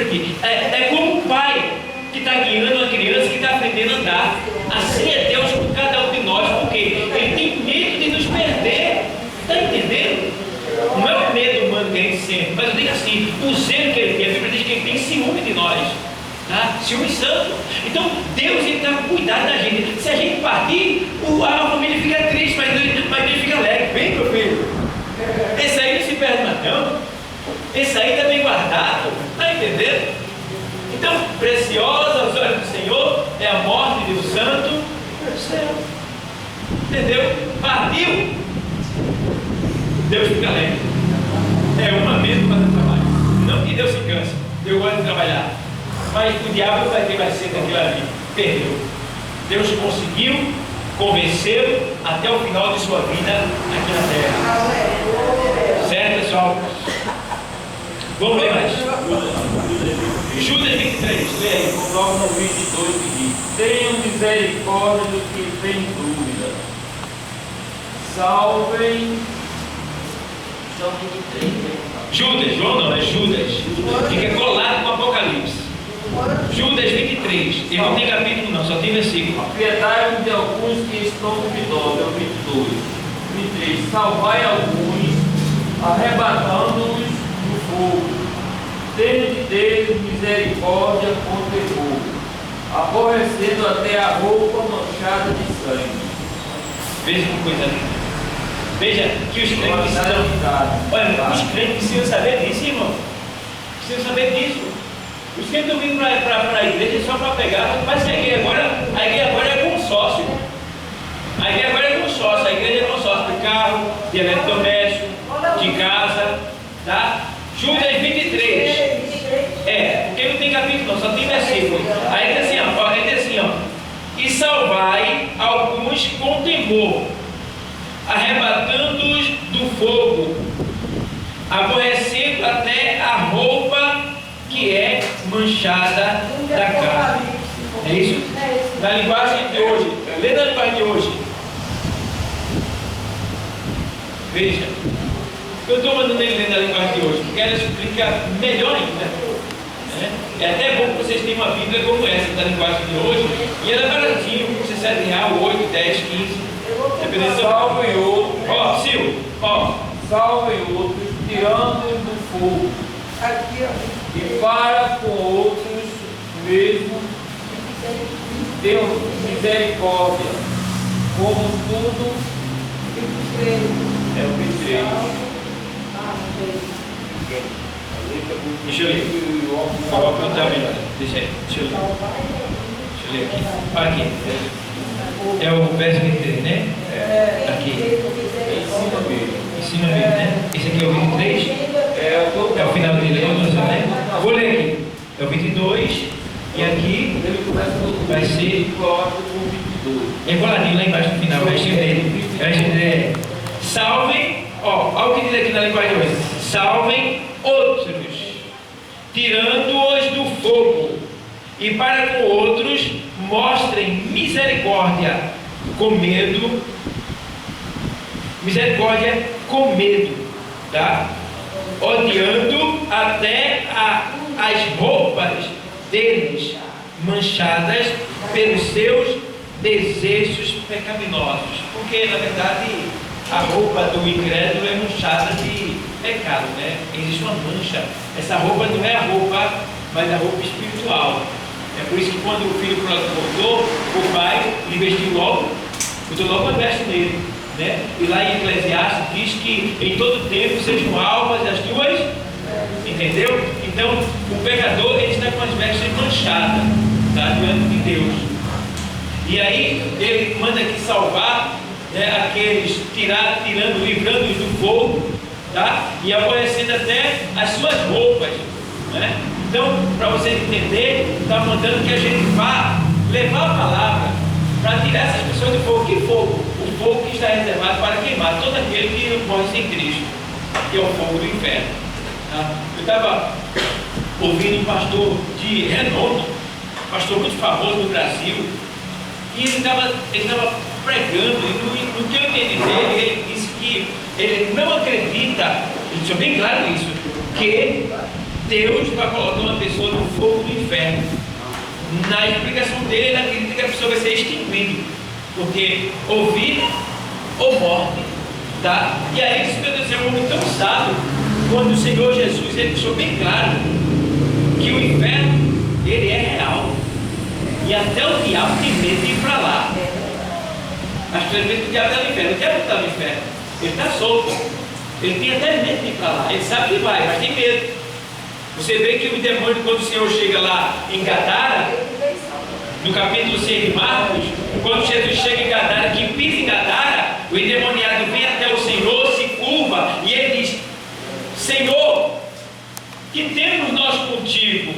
aqui, é como um pai que está guiando uma criança que está aprendendo a andar, assim é Deus com cada um de nós, porque Ele tem medo de nos perder, está entendendo? Não é o medo humano que a gente sente, mas eu digo assim, o zelo que ele tem, a Bíblia diz que ele tem ciúme de nós, tá? Ciúme santo. Então Deus está com cuidado da gente. Se a gente partir, a família fica triste, mas Deus fica alegre. Vem, meu filho, esse aí não se perde mais não, esse aí está bem guardado, está entendendo? Então, preciosa aos olhos do Senhor é a morte do santo do céu, entendeu? Partiu, Deus fica alegre. É uma mesmo para trabalho. Não que Deus se cansa. Deus gosta de trabalhar. Mas o diabo vai ter mais cedo aquilo ali. Perdeu. Deus conseguiu convencê-lo até o final de sua vida aqui na terra. Certo, pessoal? Vamos ler mais. Judas 23. Lê aí. Prova no 22 que diz: tenham misericórdia do que tem dúvida. Salvem. Judas, João não, é Judas. Fica colado com o Apocalipse. Judas 23. Ele não tem capítulo não, só tem versículo. Apiedai-vos de alguns que estão duvidosos. É o 22. 23. Salvai alguns, arrebatando-os do fogo. Tende deles misericórdia com temor, aborrecendo até a roupa manchada de sangue. Veja que coisa linda. Veja que os crentes precisam. Olha, os crentes precisam saber disso, irmão. Precisam saber disso. Os crentes estão vindo para a igreja só para pegar. Mas a igreja agora é consórcio. A igreja agora é consórcio. A igreja é consórcio de carro, de eletrodoméstico, de casa. Tá? Judas 23. Porque não tem capítulo, não, só tem versículo. Aí diz assim, ó. E salvai alguns com temor, arrebatando-os do fogo, aborrecendo até a roupa que é manchada da carne. É isso? Da linguagem de hoje. Lê da linguagem de hoje. Veja. Eu estou mandando ele ler da linguagem de hoje, porque ela explica melhor ainda. É até bom que vocês tenham uma Bíblia como essa da linguagem de hoje. E ela é baratinho, custa R$7, 8, 10, 15. Dependendo do. Salvem outros. Sil, salvem outros, tirando-os do fogo. E para com outros mesmo, tenham misericórdia, como tudo é o que creio. Deixa eu ler. Vou apontar melhor. Deixa eu ler aqui. Olha aqui. É o verso 23, né? Aqui. Ensina mesmo, né? Esse aqui é o 23. É o final dele, né? Vou ler aqui. É o 22. E aqui vai ser é coladinho lá embaixo no final. O versículo dele. Salvem, olha o que diz aqui na linguagem de hoje. Salvem outros, tirando-os do fogo, e para com outros mostrem misericórdia com medo, tá? Odiando até as roupas deles, manchadas pelos seus desejos pecaminosos, porque na verdade a roupa do incrédulo é manchada de pecado, né? Existe uma mancha. Essa roupa não é a roupa, mas a roupa espiritual. É por isso que quando o filho voltou, o pai lhe vestiu logo, botou logo a veste nele, né? E lá em Eclesiastes diz que em todo tempo sejam alvas as tuas, entendeu? Então o pecador ele está com as vestes manchadas, tá? Diante de Deus. E aí ele manda aqui salvar, né, aqueles livrando-os do fogo, tá? E aborrecendo até as suas roupas, né? Então, para vocês entenderem, está mandando que a gente vá levar a palavra para tirar essas pessoas do fogo. Que fogo? O fogo que está reservado para queimar todo aquele que morre sem Cristo, que é o fogo do inferno, tá? Eu estava ouvindo um pastor de renome, pastor muito famoso no Brasil, e ele estava pregando, e no que eu entendi dele, ele disse que ele não acredita, ele deixou bem claro isso, que Deus vai colocar uma pessoa no fogo do inferno. Na explicação dele, ele acredita que a pessoa vai ser extinguida, porque ou vida ou morte, tá? E aí isso, meu Deus, é um homem tão sábio, quando o Senhor Jesus, ele deixou bem claro que o inferno, ele é real, e até o diabo tem medo de ir para lá. As pessoas dizem que o diabo está no inferno. O diabo não está no inferno, ele está solto, ele tem até medo de ir para lá, ele sabe que vai, mas tem medo. Você vê que o demônio, quando o Senhor chega lá em Gadara, no capítulo 6 de Marcos, quando Jesus chega em Gadara, que pisa em Gadara, o endemoniado vem até o Senhor, se curva, e ele diz: Senhor, que temos nós contigo?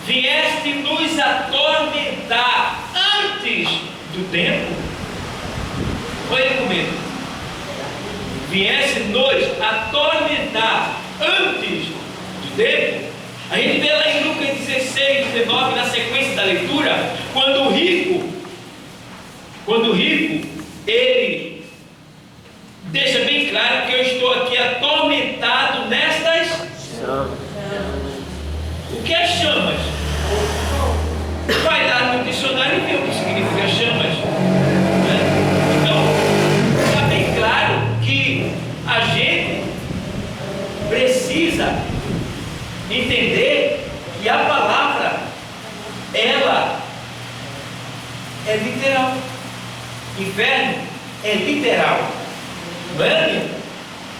Vieste nos atormentar antes do tempo? Olha ele com medo. Viesse nos atormentar antes do tempo? A gente vê lá em Lucas 16, 19, na sequência da leitura, quando o rico, ele deixa bem claro que eu estou aqui atormentado nestas chamas. O que é chamas? Vai lá no dicionário e vê o que significa chamas, né? Então, está bem claro que a gente precisa entender que a palavra, ela é literal. Inferno é literal. Não é, amigo?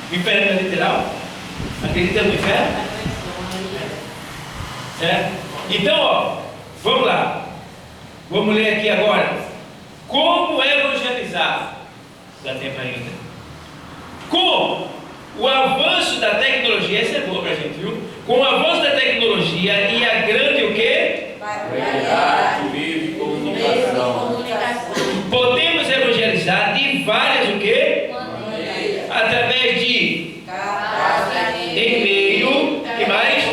O inferno é literal? Acredita no inferno? É. Então, ó, vamos lá. Vamos ler aqui agora. Como evangelizar? Dá tempo ainda. Com o avanço da tecnologia, essa é boa pra gente, viu? Com o avanço da tecnologia e a grande o quê? Variedade de meios de comunicação. Podemos evangelizar de várias o quê? Através de e-mail, que mais?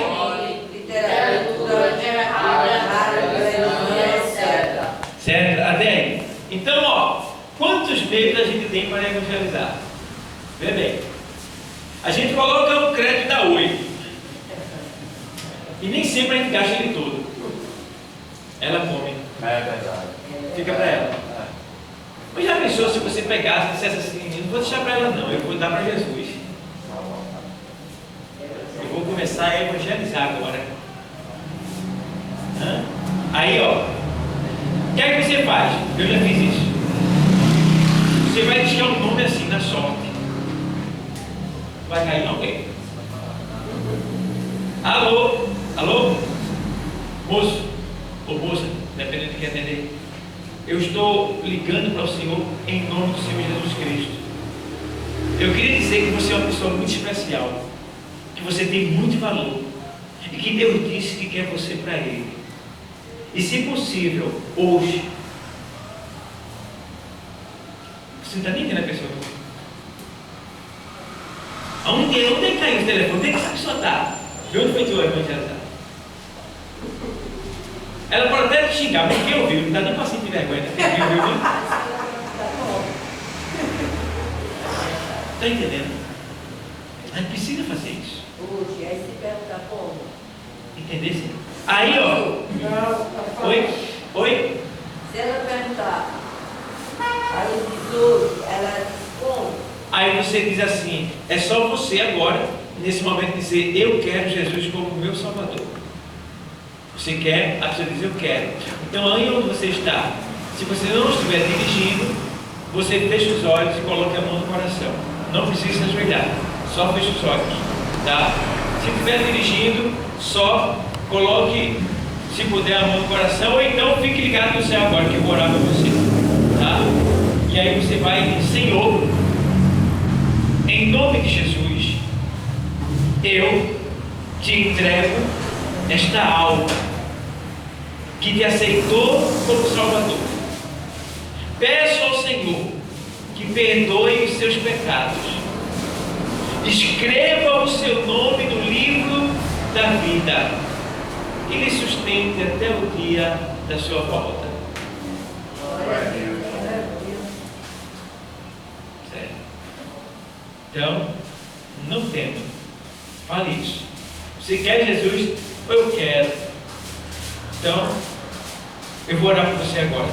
Certo? Até aí. Então, ó, quantos meios a gente tem para evangelizar? Vê bem. A gente coloca o crédito da Oi. E nem sempre a gente gasta ele todo. Ela come. É verdade. Fica para ela. Mas já pensou se você pegasse e dissesse assim: não vou deixar para ela não, eu vou dar para Jesus. Eu vou começar a evangelizar agora. Aí, ó, o que é que você faz? Eu já fiz isso. Você vai deixar um nome assim na sorte. Vai cair em alguém. Alô? Alô? Moço ou moça, dependendo de quem atender. Eu estou ligando para o Senhor em nome do Senhor Jesus Cristo. Eu queria dizer que você é uma pessoa muito especial, que você tem muito valor e que Deus disse que quer você para Ele. E se possível, hoje, você não está nem entendendo a pessoa. Onde é que caiu o telefone? Onde é que essa pessoa está? De onde foi de hoje? Onde ela está? Ela pode até te xingar, mas quem ouviu? Não dá nem para sentir vergonha. Quem ouviu, viu? Está entendendo? A gente precisa fazer isso. Hoje, aí se pergunta como? Entendeu? Aí, ó. Oi? Oi? Se ela perguntar, aí diz hoje, ela diz como? Aí você diz assim: é só você agora, nesse momento, dizer: eu quero Jesus como meu Salvador. Você quer? A pessoa diz: eu quero. Então, aí onde você está, se você não estiver dirigindo, você fecha os olhos e coloca a mão no coração. Não precisa se ajoelhar, só fecha os olhos, tá? Se estiver dirigindo, só coloque, se puder, a mão no coração, ou então fique ligado no céu agora, que eu vou orar para você, tá? E aí você vai: Senhor, em nome de Jesus, eu te entrego esta alma que te aceitou como Salvador. Peço ao Senhor que perdoe os seus pecados. Escreva o seu nome no livro da vida e lhe sustente até o dia da sua volta. Certo? Então, não tema. Fale isso. Você quer Jesus? Eu quero. Então, eu vou orar por você agora.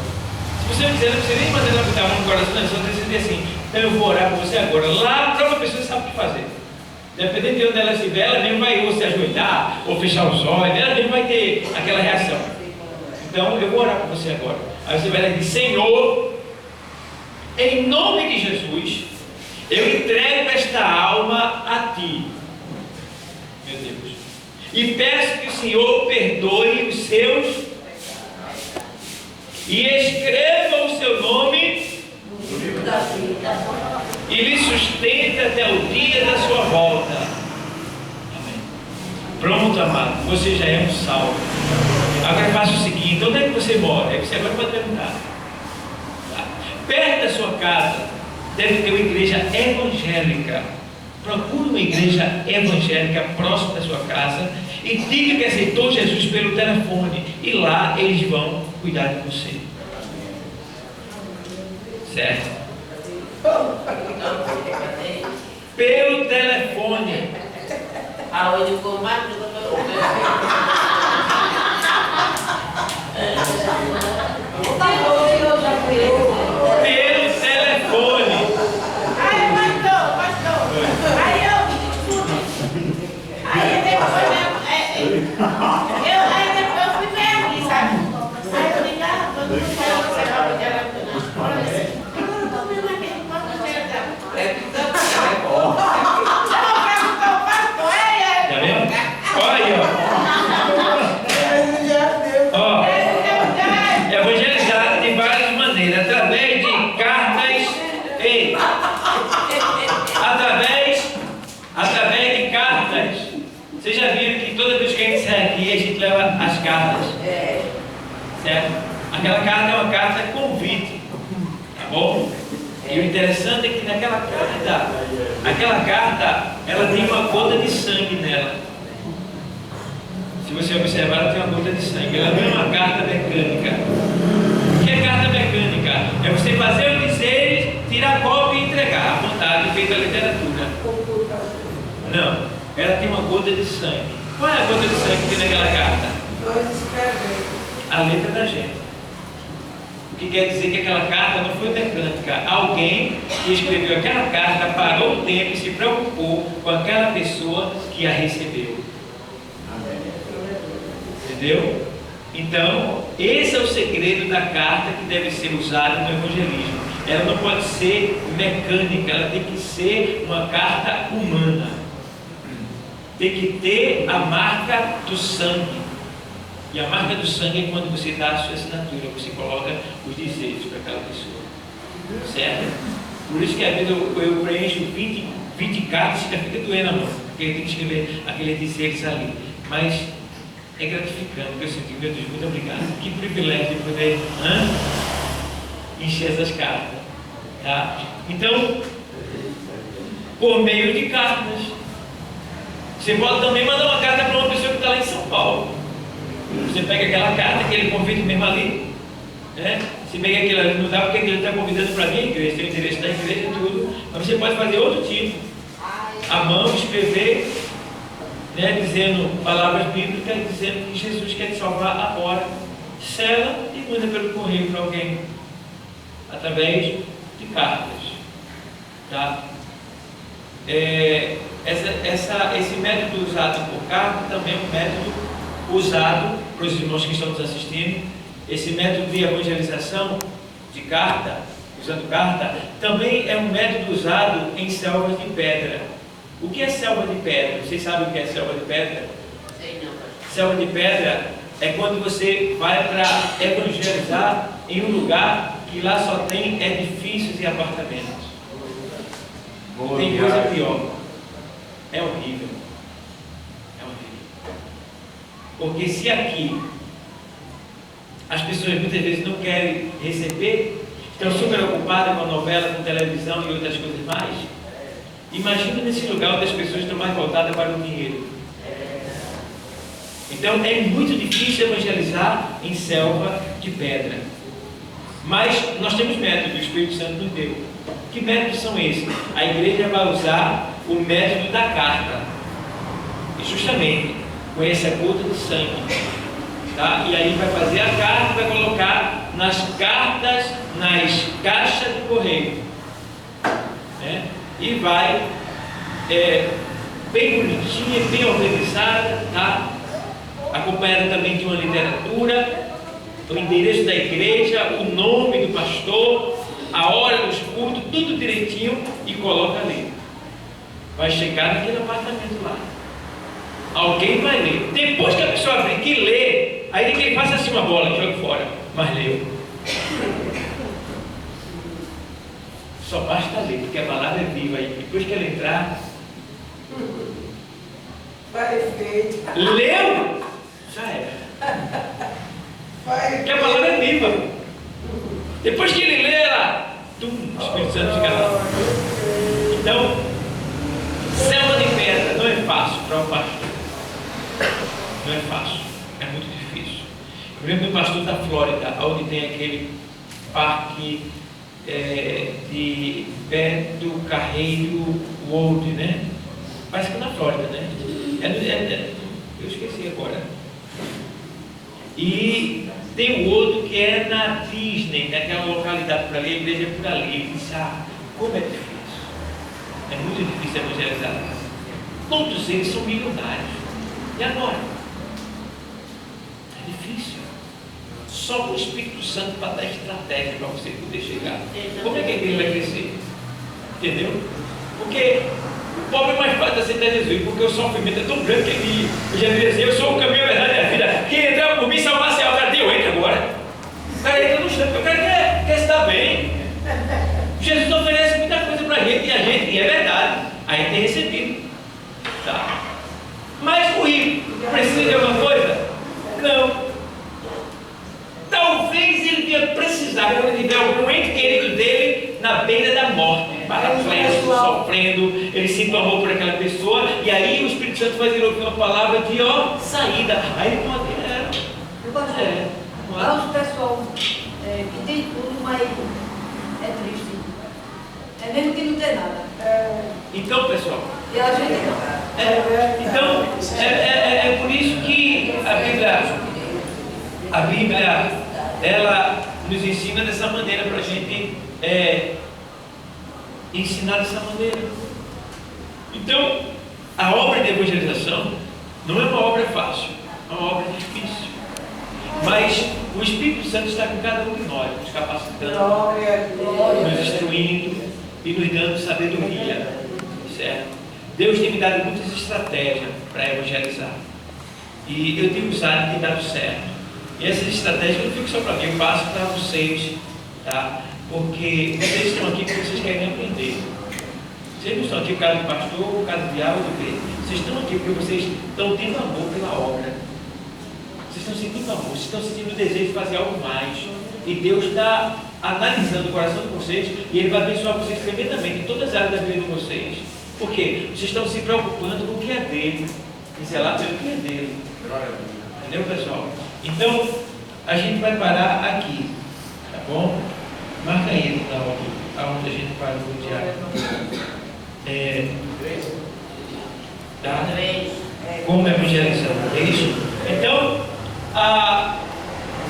Se você não quiser, não precisa nem mandar ela botar a mão no coração, não, só decidir assim: então eu vou orar por você agora. Lá, a própria pessoa sabe o que fazer. Dependendo de onde ela estiver, ela mesmo vai ou se ajoelhar, ou fechar os olhos, ela mesmo vai ter aquela reação. Então, eu vou orar por você agora. Aí você vai dizer: Senhor, em nome de Jesus, eu entrego esta alma a Ti, meu Deus, e peço que o Senhor perdoe os seus e escreva o seu nome No livro da vida. e lhe sustente até o dia da sua volta. Amém. Pronto, amado, você já é um salvo. Agora faça o seguinte: onde é que você mora? Aí você agora pode perguntar. Tá? Perto da sua casa deve ter uma igreja evangélica. Procure uma igreja evangélica próxima da sua casa e diga que aceitou Jesus pelo telefone, e lá eles vão cuidar de você. Certo? Pelo telefone. Aonde o comando do Pelo telefone. Eu fui ver aqui, sabe? Aí eu ligava, quando eu falava, você vai pedir ela. Olha assim, eu tô vendo aqui, não posso ver. Tá vendo? Olha aí, ó. Evangelizar de várias maneiras, através de cartas, através de cartas. Vocês já viram que toda vez que a gente sai aqui, a gente leva as cartas, certo? Aquela carta é uma carta convite, tá bom? E o interessante é que naquela carta, ela tem uma gota de sangue nela. Se você observar, ela tem uma gota de sangue. Ela não é uma carta mecânica. O que é carta mecânica? É você fazer o dizer, tirar a cópia e entregar à vontade, feita a literatura. Não, ela tem uma gota de sangue. Qual é a gota de sangue que tem naquela carta? A letra da gente. O que quer dizer que aquela carta não foi mecânica. Alguém que escreveu aquela carta parou o tempo e se preocupou com aquela pessoa que a recebeu. Entendeu? Então, esse é o segredo da carta que deve ser usada no evangelismo. Ela não pode ser mecânica, ela tem que ser uma carta humana. tem que ter a marca do sangue. E a marca do sangue é quando você dá a sua assinatura, você coloca os dizeres para aquela pessoa. Certo? Por isso que às vezes eu preencho 20 cartas e já fica doendo a mão, porque eu tenho que escrever aqueles dizeres ali. Mas é gratificante, porque eu sinto, meu Deus, muito obrigado. Que privilégio de poder encher essas cartas. Tá? Então, por meio de cartas. Você pode também mandar uma carta para uma pessoa que está lá em São Paulo. Você pega aquela carta, aquele convite mesmo ali, né? Você pega aquilo ali, não dá porque ele está convidando para vir à igreja, tem o endereço da igreja e tudo, mas você pode fazer outro tipo. À mão, escrever, né, dizendo palavras bíblicas, dizendo que Jesus quer te salvar agora. Sela e manda pelo correio para alguém, através de cartas. Tá? Esse método usado por carta também é um método usado para os irmãos que estão nos assistindo. Esse método de evangelização de carta, usando carta, também é um método usado em selvas de pedra. O que é selva de pedra? Vocês sabem o que é selva de pedra? Sei não. Selva de pedra é quando você vai para evangelizar em um lugar que lá só tem edifícios e apartamentos. Tem coisa pior. É horrível. É horrível. Porque se aqui as pessoas muitas vezes não querem receber, estão super ocupadas com a novela, com televisão e outras coisas mais, imagina nesse lugar onde as pessoas estão mais voltadas para o dinheiro. Então é muito difícil evangelizar em selva de pedra. Mas nós temos métodos, o Espírito Santo nos deu. Que métodos são esses? A igreja vai usar o método da carta. E justamente com esse gota de sangue. Tá? E aí vai fazer a carta, vai colocar nas cartas, nas caixas de correio. Né? E vai bem bonitinha, bem organizada, tá? Acompanhada também de uma literatura, o endereço da igreja, o nome do pastor, a hora dos cultos, tudo direitinho, e coloca ali. Vai chegar naquele apartamento lá. Alguém vai ler. Depois que a pessoa abrir que lê, aí ninguém passa assim uma bola e joga fora. Mas leu. Só basta ler, porque a palavra é viva. E depois que ela entrar, leu, já era. Porque a palavra é viva. Depois que ele lê, ela, o Espírito Santo fica lá. Então, selva de pedra não é fácil para um pastor. Não é fácil, é muito difícil. Eu lembro do pastor da Flórida, onde tem aquele parque de Beto Carreiro World, né? Parece que é na Flórida, né? Eu esqueci agora. E tem o outro que é na Disney, naquela localidade por ali, a igreja é por ali. Eu disse, como é difícil. É muito difícil evangelizar. Todos eles são milionários. E agora? É difícil. Só o Espírito Santo para dar estratégia para você poder chegar. Como é que a igreja vai crescer? Entendeu? Porque o pobre é mais fácil de aceitar Jesus, porque o sofrimento é tão grande que ele, eu já dizia assim, eu sou o caminho, a verdade e a vida. Quem entrar por mim, salvar-se é o cara, eu entro agora. O cara entra no chão, porque o cara quer se dar bem. Jesus oferece muita coisa para a gente, e é verdade, a gente tem recebido. Tá? Mas o rico precisa de alguma coisa? Não. Talvez ele venha precisar, quando ele tiver algum ente querido dele na beira da morte, paraplégico, sofrendo, ele sinta amor por aquela pessoa, e aí o Espírito Santo vai ouvir uma palavra de saída. Aí ele pode. Há os pessoal que tem tudo, mas é triste. É mesmo que não tem nada. Então, pessoal. E a gente não. Então, é por isso que a Bíblia, ela nos ensina dessa maneira, para a gente ensinar dessa maneira. Então, a obra de evangelização não é uma obra fácil, é uma obra difícil. Mas o Espírito Santo está com cada um de nós, nos capacitando, nos instruindo e nos dando sabedoria. Certo? Deus tem me dado muitas estratégias para evangelizar. E eu tenho usado e tem dado certo. E essas estratégias eu não fico só para mim, eu passo para vocês, tá? Porque vocês estão aqui porque vocês querem aprender. Vocês não estão aqui por causa do pastor, por causa do diabo, do quê? Vocês estão aqui porque vocês estão tendo amor pela obra. Vocês estão sentindo amor, vocês estão sentindo o desejo de fazer algo mais. E Deus está analisando o coração de vocês e Ele vai abençoar vocês tremendamente em todas as áreas da vida de vocês. Por quê? Vocês estão se preocupando com o que é dele. E zelar pelo que é dele. Entendeu, pessoal? Então, a gente vai parar aqui. Tá bom? Marca aí então aqui, aonde a gente parou o diário. Tá? Como evangelizar? É isso? Então, a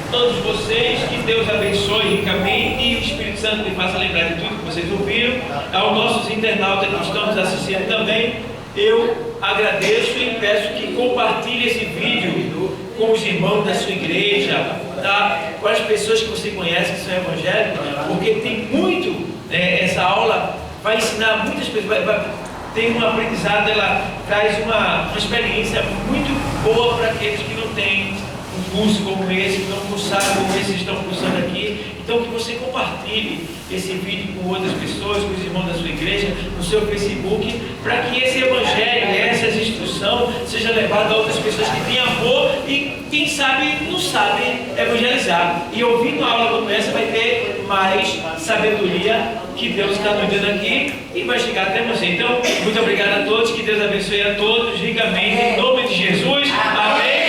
todos vocês, que Deus abençoe ricamente e o Espírito Santo me faça lembrar de tudo que vocês ouviram. Aos nossos internautas que estão nos assistindo também, eu agradeço e peço que compartilhe esse vídeo com os irmãos da sua igreja, tá? Com as pessoas que você conhece que são evangélicos, porque tem muito, essa aula vai ensinar muitas pessoas, tem um aprendizado, ela traz uma experiência muito boa para aqueles que não têm um curso como esse, que não cursaram como esses estão cursando aqui. Então que você compartilhe esse vídeo com outras pessoas, com os irmãos da sua igreja, no seu Facebook, para que esse evangelho, essa instrução seja levada a outras pessoas que têm amor e quem sabe não sabe evangelizar. E ouvindo a aula como essa vai ter mais sabedoria que Deus está nos dando aqui e vai chegar até você. Então, muito obrigado a todos, que Deus abençoe a todos ricamente, em nome de Jesus. Amém.